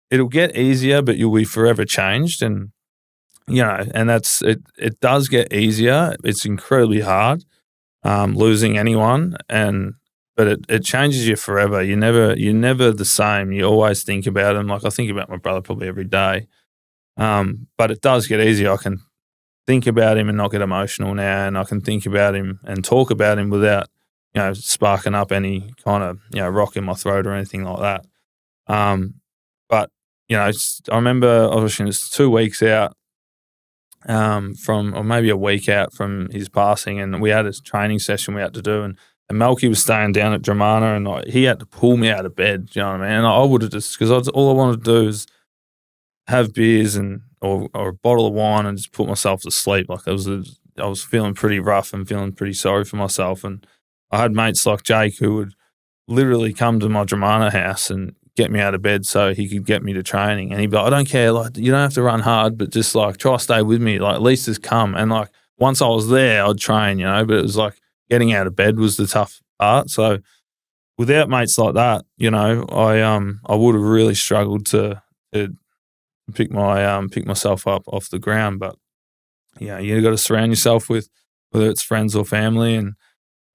it'll get easier, but you'll be forever changed. And, and that's it. It does get easier. It's incredibly hard, losing anyone, but it changes you forever. You're never the same. You always think about him. Like I think about my brother probably every day. But it does get easier. I can think about him and not get emotional now, and I can think about him and talk about him without, sparking up any kind of, rock in my throat or anything like that. But I remember obviously it's 2 weeks out or maybe a week out from his passing, and we had a training session we had to do, and Melky was staying down at Dramana, and he had to pull me out of bed. Do you know what I mean? And I would have just, because all I wanted to do is have beers or a bottle of wine and just put myself to sleep. Like I was feeling pretty rough and feeling pretty sorry for myself, and I had mates like Jake who would literally come to my Dramana house and get me out of bed so he could get me to training. And he'd be like, I don't care, like you don't have to run hard, but just like try to stay with me. Like at least just come. And like once I was there, I'd train, but it was like getting out of bed was the tough part. So without mates like that, I would have really struggled to pick myself up off the ground. But you got to surround yourself with, whether it's friends or family, and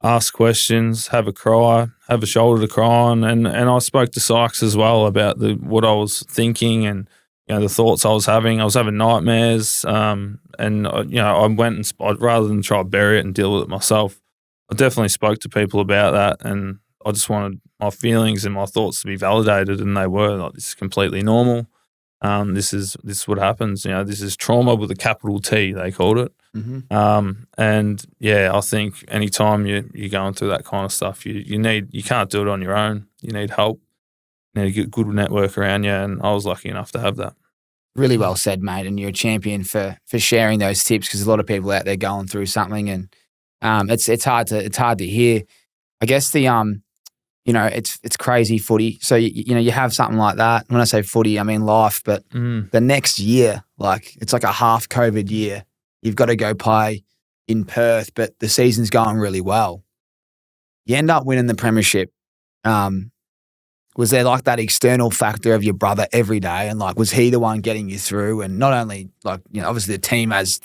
ask questions, have a cry, have a shoulder to cry on. And I spoke to Sykes as well about what I was thinking and, the thoughts I was having. I was having nightmares. And, I went and rather than try to bury it and deal with it myself, I definitely spoke to people about that. And I just wanted my feelings and my thoughts to be validated. And they were like, this is completely normal. This is what happens. This is trauma with a capital T, they called it. Mm-hmm. And I think anytime you're going through that kind of stuff, you can't do it on your own. You need help. You need a good network around you, and I was lucky enough to have that. Really well said, mate. And you're a champion for sharing those tips, because a lot of people out there going through something, and it's hard to hear. I guess it's crazy footy. So you have something like that. When I say footy, I mean life. But the next year, like it's like a half COVID year. You've got to go play in Perth, but the season's going really well. You end up winning the premiership. Was there like that external factor of your brother every day, and like was he the one getting you through? And not only like obviously the team as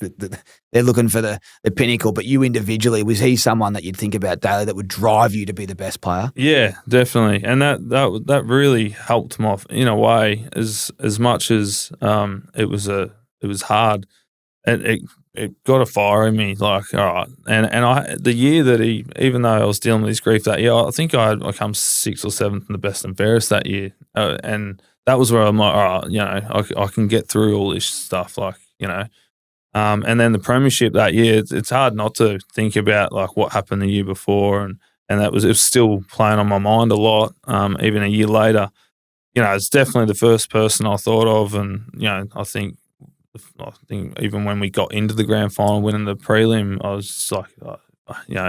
they're looking for the pinnacle, but you individually, was he someone that you'd think about daily that would drive you to be the best player? Yeah, definitely, and that really helped my in a way as much as it was hard. It got a fire in me, like, all right. And the year that even though I was dealing with his grief that year, I think I come 6th or 7th in the best and fairest that year. And that was where I'm like, all right, I can get through all this stuff, like, and then the premiership that year, it's hard not to think about like what happened the year before. And it was still playing on my mind a lot, even a year later. It's definitely the first person I thought of. And, I think even when we got into the grand final, winning the prelim, I was just like,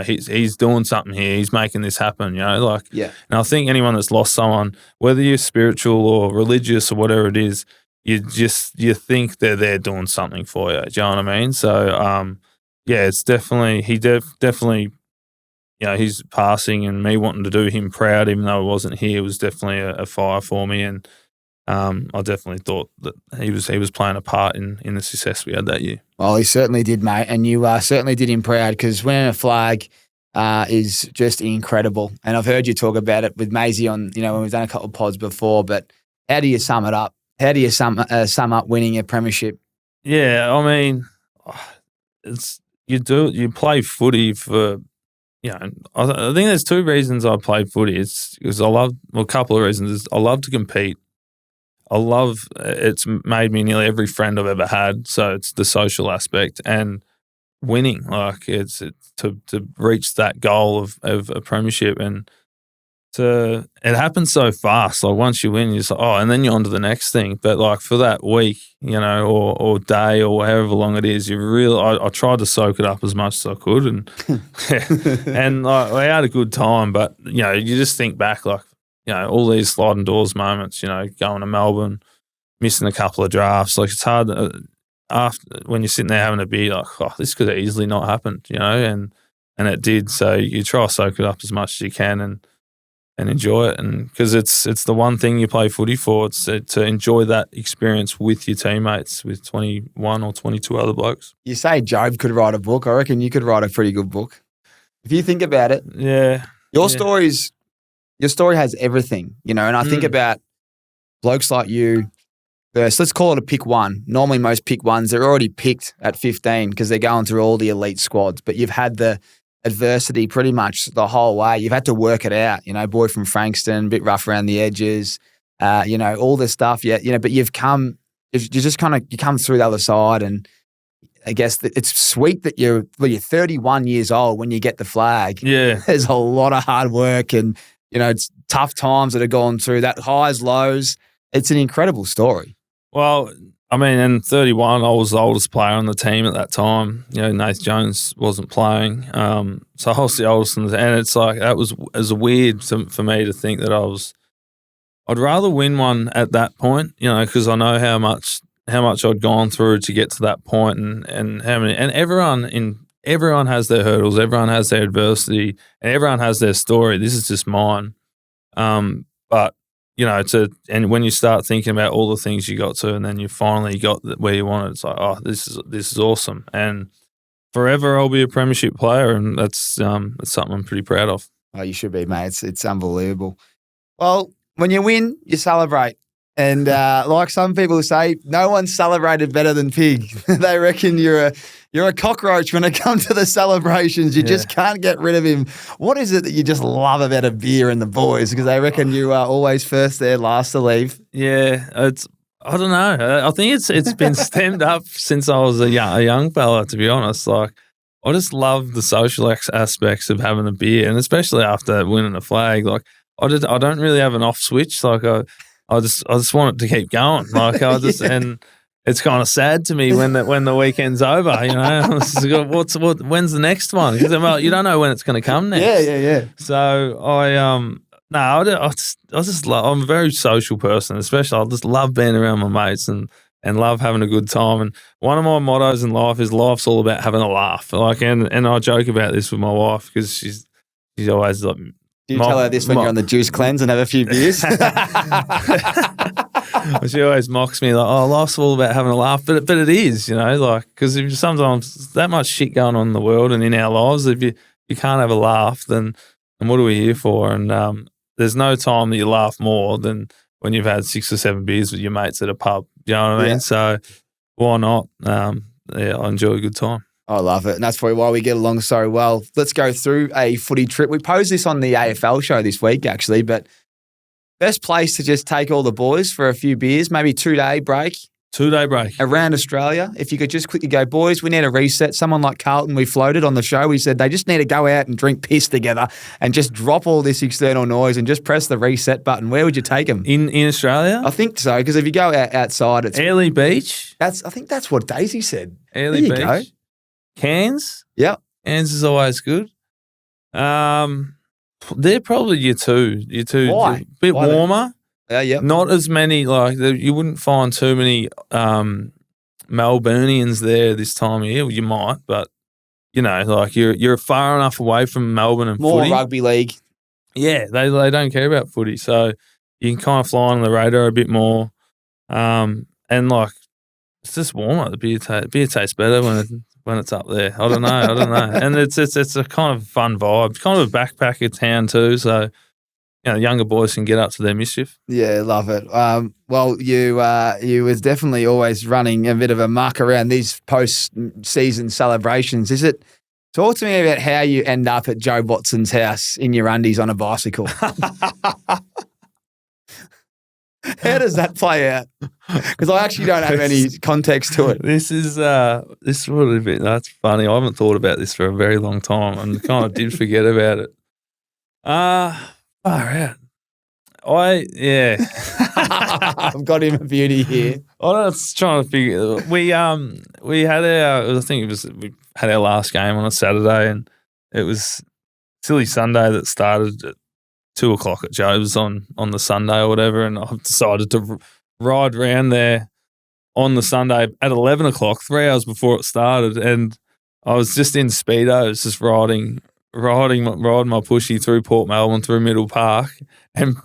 he's doing something here. He's making this happen, like. Yeah. And I think anyone that's lost someone, whether you're spiritual or religious or whatever it is, you think they're there doing something for you. Do you know what I mean? So, it's definitely, definitely, his passing and me wanting to do him proud, even though I wasn't here, was definitely a fire for me. And, I definitely thought that he was playing a part in the success we had that year. Well, he certainly did, mate, and you certainly did him proud, because winning a flag is just incredible. And I've heard you talk about it with Maisie on, when we've done a couple of pods before. But how do you sum it up? How do you sum up winning a premiership? Yeah, I mean, you play footy for. I think there's two reasons I play footy. It's because a couple of reasons. I love to compete. It's made me nearly every friend I've ever had. So it's the social aspect and winning. Like it's to reach that goal of a premiership, and it happens so fast. Like once you win, you're just like, and then you're on to the next thing. But like for that week, or day or however long it is, I tried to soak it up as much as I could, and and like, we had a good time. But you just think back, like all these sliding doors moments. Going to Melbourne, missing a couple of drafts. Like it's hard after when you're sitting there having a beer, like this could have easily not happened, and it did. So you try to soak it up as much as you can and enjoy it, and because it's the one thing you play footy for. It's to enjoy that experience with your teammates, with 21 or 22 other blokes. You say Job could write a book. I reckon you could write a pretty good book if you think about it. Yeah, your story has everything, and I think about blokes like you. First, let's call it a pick one. Normally, most pick ones, they're already picked at 15 because they're going through all the elite squads. But you've had the adversity pretty much the whole way. You've had to work it out. Boy from Frankston, a bit rough around the edges. All this stuff. But you come through the other side, and I guess it's sweet that you're 31 years old when you get the flag. Yeah, there's a lot of hard work, and it's tough times that have gone through that, highs, lows. It's an incredible story. Well, I mean, in 31, I was the oldest player on the team at that time. Nath Jones wasn't playing. So I was the oldest, and it's like, it was weird for me to think that I'd rather win one at that point, because I know how much I'd gone through to get to that point, and how many, and everyone has their hurdles, everyone has their adversity, and everyone has their story. This is just mine. But and when you start thinking about all the things you got to, and then you finally got where you wanted, it's like, this is awesome. And forever I'll be a premiership player, and that's something I'm pretty proud of. Oh, you should be, mate. It's unbelievable. Well, when you win, you celebrate. And like some people say, no one celebrated better than Pig. They reckon you're a cockroach when it comes to the celebrations. You just can't get rid of him. What is it that you just love about a beer and the boys? Because they reckon you are always first there, last to leave. Yeah, I don't know. I think it's been stemmed up since I was a young fella, to be honest. Like, I just love the social aspects of having a beer, and especially after winning a flag. Like, I don't really have an off switch. Like, I just want it to keep going. Like and it's kind of sad to me when the weekend's over. When's the next one? Because you don't know when it's going to come next. Yeah. So I'm a very social person. Especially I just love being around my mates and love having a good time. And one of my mottos in life is life's all about having a laugh. Like and I joke about this with my wife because she's always like. Do you tell her this when you're on the juice cleanse and have a few beers? She always mocks me like, life's all about having a laugh. But it is, because sometimes that much shit going on in the world and in our lives, if you can't have a laugh, then what are we here for? And there's no time that you laugh more than when you've had 6 or 7 beers with your mates at a pub. You know what I mean? So why not? I enjoy a good time. I love it. And that's probably why we get along so well. Let's go through a footy trip. We posed this on the AFL show this week, actually, but best place to just take all the boys for a few beers, maybe 2-day break. 2-day break. Around Australia. If you could just quickly go, boys, we need a reset. Someone like Carlton, we floated on the show. We said they just need to go out and drink piss together and just drop all this external noise and just press the reset button. Where would you take them? In Australia? I think so, because if you go outside, it's... Airlie Beach? I think that's what Daisy said. Airlie Beach. Go. Cairns? Yep. Cairns is always good. They're probably your two. Why? A bit warmer. Yeah. Not as many, you wouldn't find too many Melburnians there this time of year. Well, you might, but, you're far enough away from Melbourne and more footy. Rugby league. Yeah, they don't care about footy. So you can kind of fly on the radar a bit more. And like it's just warmer. The beer tastes better when it's up there. I don't know. And it's a kind of fun vibe. It's kind of a backpacker town too. So younger boys can get up to their mischief. Yeah, love it. Well, you was definitely always running a bit of a muck around these post-season celebrations. Talk to me about how you end up at Joe Watson's house in your undies on a bicycle. How does that play out? Because I actually don't have any context to it. This would have been, that's funny. I haven't thought about this for a very long time and kind of did forget about it. Far out. I've got him a beauty here. I was trying to figure. We had we had our last game on a Saturday, and it was Silly Sunday that started at 2:00 at Joe's on the Sunday or whatever, and I've decided to ride round there on the Sunday at 11:00, 3 hours before it started, and I was just in Speedos, just riding my pushy through Port Melbourne, through Middle Park, and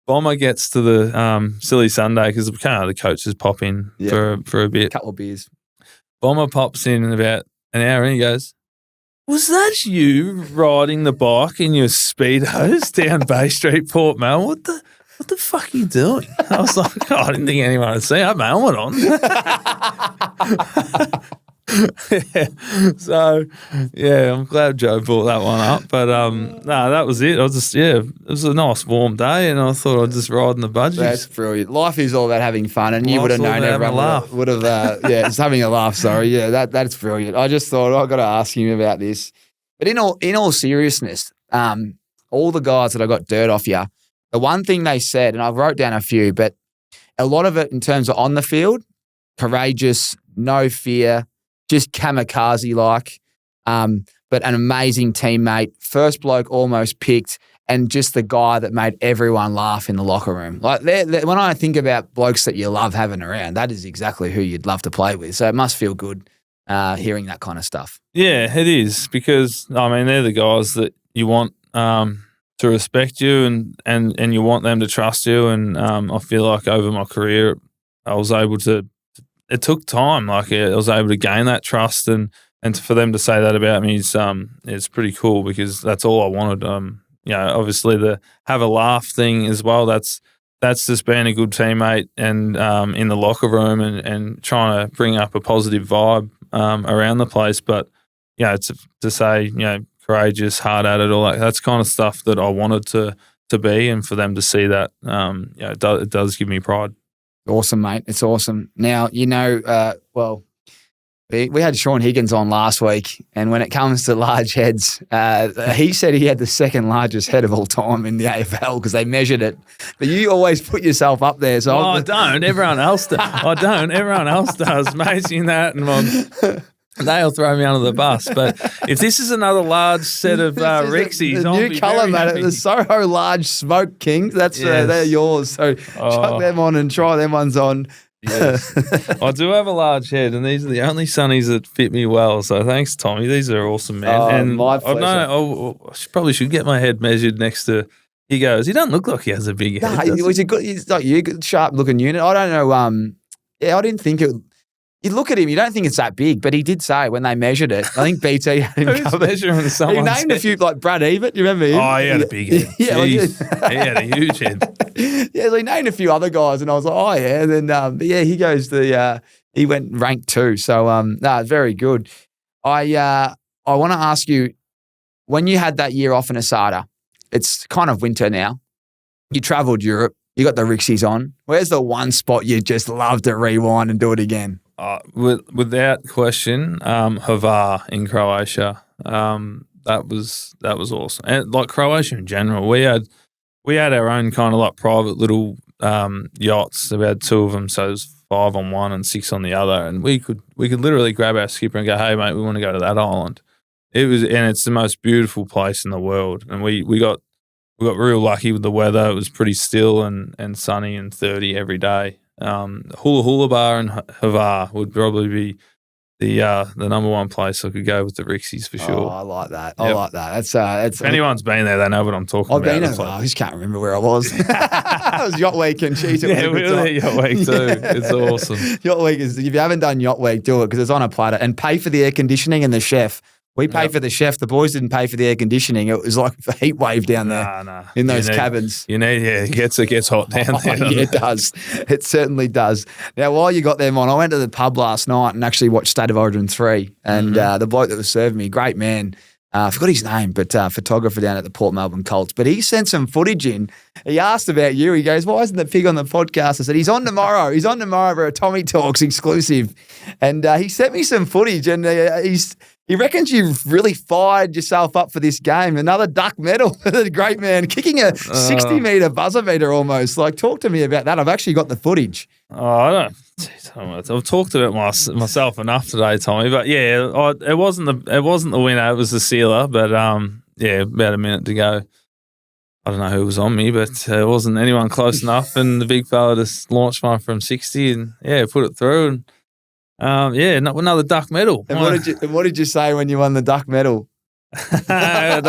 Bomber gets to the Silly Sunday because the coaches pop in for a bit. Couple of beers. Bomber pops in about an hour and he goes, "Was that you riding the bike in your Speedos down Bay Street, Port Melbourne? What the fuck are you doing?" I was like, I didn't think anyone would see. I had my helmet on. So, I'm glad Joe brought that one up. But, that was it. It was a nice warm day and I thought I'd just ride in the budgies. That's brilliant. Life is all about having fun and you would have known everyone would have, it's having a laugh, sorry. Yeah, that's brilliant. I just thought I've got to ask him about this. But in all seriousness, all the guys that I got dirt off you, the one thing they said, and I wrote down a few, but a lot of it in terms of on the field, courageous, no fear, just kamikaze-like, but an amazing teammate, first bloke almost picked, and just the guy that made everyone laugh in the locker room. Like when I think about blokes that you love having around, that is exactly who you'd love to play with. So it must feel good hearing that kind of stuff. Yeah, it is because, they're the guys that you want to respect you and you want them to trust you. And I feel like over my career, I was able to. It took time. Like I was able to gain that trust, and for them to say that about me is it's pretty cool because that's all I wanted. Obviously the have a laugh thing as well. That's just being a good teammate and in the locker room and trying to bring up a positive vibe around the place. But to say courageous, hard at it, all that. That's kind of stuff that I wanted to be, and for them to see that, it does give me pride. Awesome, mate. It's awesome. Now, we had Sean Higgins on last week, and when it comes to large heads, he said he had the second largest head of all time in the AFL because they measured it. But you always put yourself up there. So I don't. Everyone else does. I don't. Everyone else does. Amazing that. And they'll throw me under the bus. But if this is another large set of Rixies, the new colour, mate, the Soho Large Smoke Kings, they're yours. So chuck them on and try them ones on. Yes. I do have a large head, and these are the only sunnies that fit me well. So thanks, Tommy. These are awesome, man. And my pleasure. I probably should get my head measured next to. He goes. He doesn't look like he has a big head. No, he's like you, good, sharp looking unit. I don't know. I didn't think it. You look at him, you don't think it's that big, but he did say when they measured it, I think BT had him covered. Measuring someone's He named a few, like Brad Ebert, you remember him? Oh, he had a big head. Yeah, he had a huge head. Yeah, so he named a few other guys, and I was like, oh, yeah. And then, he goes he went ranked 2. So, very good. I want to ask you, when you had that year off in Asada, it's kind of winter now. You travelled Europe. You got the Rixies on. Where's the one spot you just love to rewind and do it again? Without question, Hvar in Croatia. That was awesome, and like Croatia in general, we had our own kind of like private little yachts. We had 2 of them, so it was 5 on one and 6 on the other, and we could literally grab our skipper and go, "Hey mate, we want to go to that island." It's the most beautiful place in the world, and we got real lucky with the weather. It was pretty still and sunny and 30 every day. Hula Hula Bar in Hvar would probably be the number one place, I could go with the Rixies for sure. Oh, I like that. I like that. That's if anyone's been there, they know what I'm talking about. I've been there. I just can't remember where I was. It was Yacht Week and geez, yeah, really, Yacht Week too. It's awesome. Yacht Week is, if you haven't done Yacht Week, do it because it's on a platter. And pay for the air conditioning and the chef. We pay for the chef. The boys didn't pay for the air conditioning. It was like a heat wave down there in those cabins. It gets hot down there. Yeah, it does. It certainly does. Now, while you got them on, I went to the pub last night and actually watched State of Origin 3. And the bloke that was serving me, great man, I forgot his name, but photographer down at the Port Melbourne Colts. But he sent some footage in. He asked about you. He goes, why isn't the pig on the podcast? I said, he's on tomorrow. He's on tomorrow for a Tommy Talks exclusive. And he sent me some footage and he reckons you've really fired yourself up for this game. Another duck medal. The great man kicking a 60-metre buzzer beater almost. Like, talk to me about that. I've actually got the footage. I don't. I've talked about myself enough today, Tommy. But yeah, it wasn't the winner. It was the sealer. But about a minute to go. I don't know who was on me, but it wasn't anyone close enough. And the big fella just launched one from 60 and put it through. And another duck medal. And what did you say when you won the duck medal? Hey,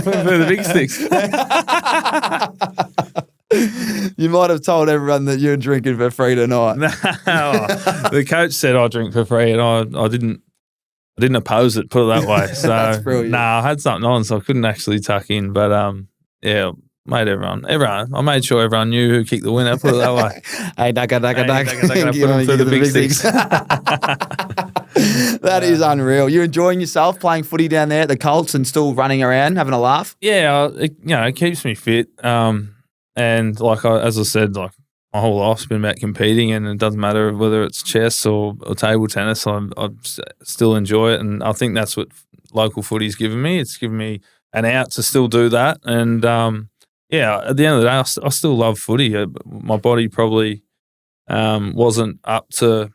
for the big sticks. You might have told everyone that you're drinking for free tonight. The coach said I drink for free, and I didn't oppose it. Put it that way. So I had something on, so I couldn't actually tuck in. But made everyone. I made sure everyone knew who kicked the winner. Put it that way. Hey, duck. Put them through the big sticks. That is unreal. You enjoying yourself playing footy down there at the Colts and still running around, having a laugh? Yeah, it keeps me fit. And as I said, like my whole life's been about competing, and it doesn't matter whether it's chess or table tennis. I still enjoy it, and I think that's what local footy's given me. It's given me an out to still do that, and at the end of the day, I still love footy. My body probably wasn't up to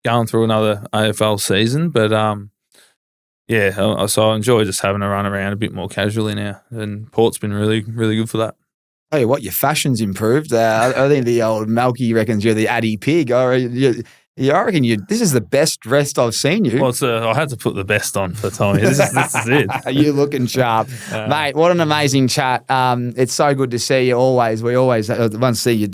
going through another AFL season, but so I enjoy just having a run around a bit more casually now, and Port's been really, really good for that. Tell you what, your fashion's improved. I think the old Malky reckons you're the Addy Pig. I reckon this is the best dressed I've seen you. Well, I had to put the best on for Tommy. This is it. You're looking sharp. Mate, what an amazing chat. It's so good to see you always. We always, once we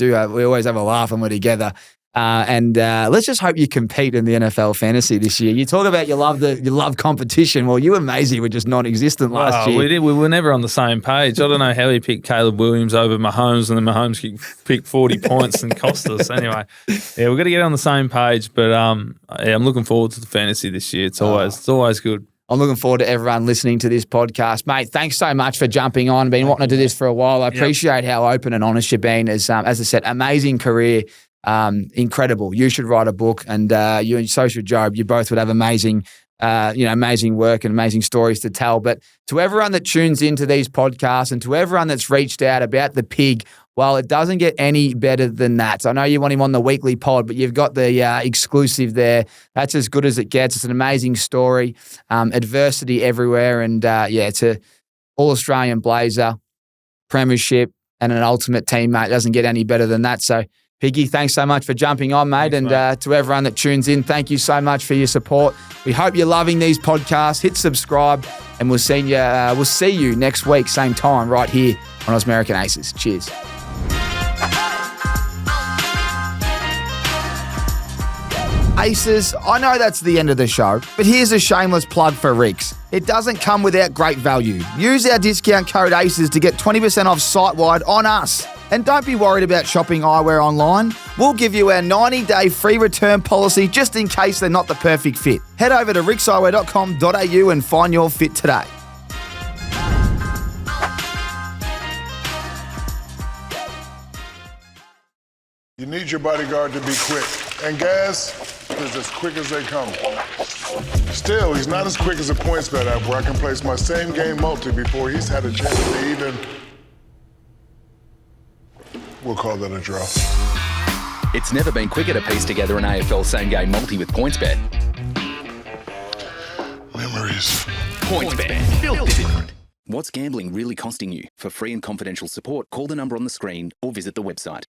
always have a laugh when we're together. And let's just hope you compete in the NFL fantasy this year. You talk about you love competition. Well, you and Maisie were just non-existent last year. We were never on the same page. I don't know how he picked Caleb Williams over Mahomes, and then Mahomes picked 40 points and cost us. Anyway, we've got to get on the same page. But I'm looking forward to the fantasy this year. It's always good. I'm looking forward to everyone listening to this podcast. Mate, thanks so much for jumping on. Been wanting to do this for a while. I appreciate how open and honest you've been. As I said, amazing career. Incredible. You should write a book, and you and so should Job. You both would have amazing work and amazing stories to tell. But to everyone that tunes into these podcasts and to everyone that's reached out about the pig, well, it doesn't get any better than that. So I know you want him on the weekly pod, but you've got the exclusive there. That's as good as it gets. It's an amazing story. Adversity everywhere, and it's a All-Australian Blazer, premiership, and an ultimate teammate. It doesn't get any better than that. So Piggy, thanks so much for jumping on, mate. Thanks, and to everyone that tunes in, thank you so much for your support. We hope you're loving these podcasts. Hit subscribe, and we'll see you next week, same time, right here on Aus American Aces. Cheers. Aces, I know that's the end of the show, but here's a shameless plug for Ricks. It doesn't come without great value. Use our discount code ACES to get 20% off site-wide on us. And don't be worried about shopping eyewear online. We'll give you our 90-day free return policy just in case they're not the perfect fit. Head over to rickseyewear.com.au and find your fit today. You need your bodyguard to be quick. And Gas is as quick as they come. Still, he's not as quick as a PointsBet app where I can place my same game multi before he's had a chance to even... We'll call that a draw. It's never been quicker to piece together an AFL same-game multi with PointsBet. Memories. PointsBet. Built different. What's gambling really costing you? For free and confidential support, call the number on the screen or visit the website.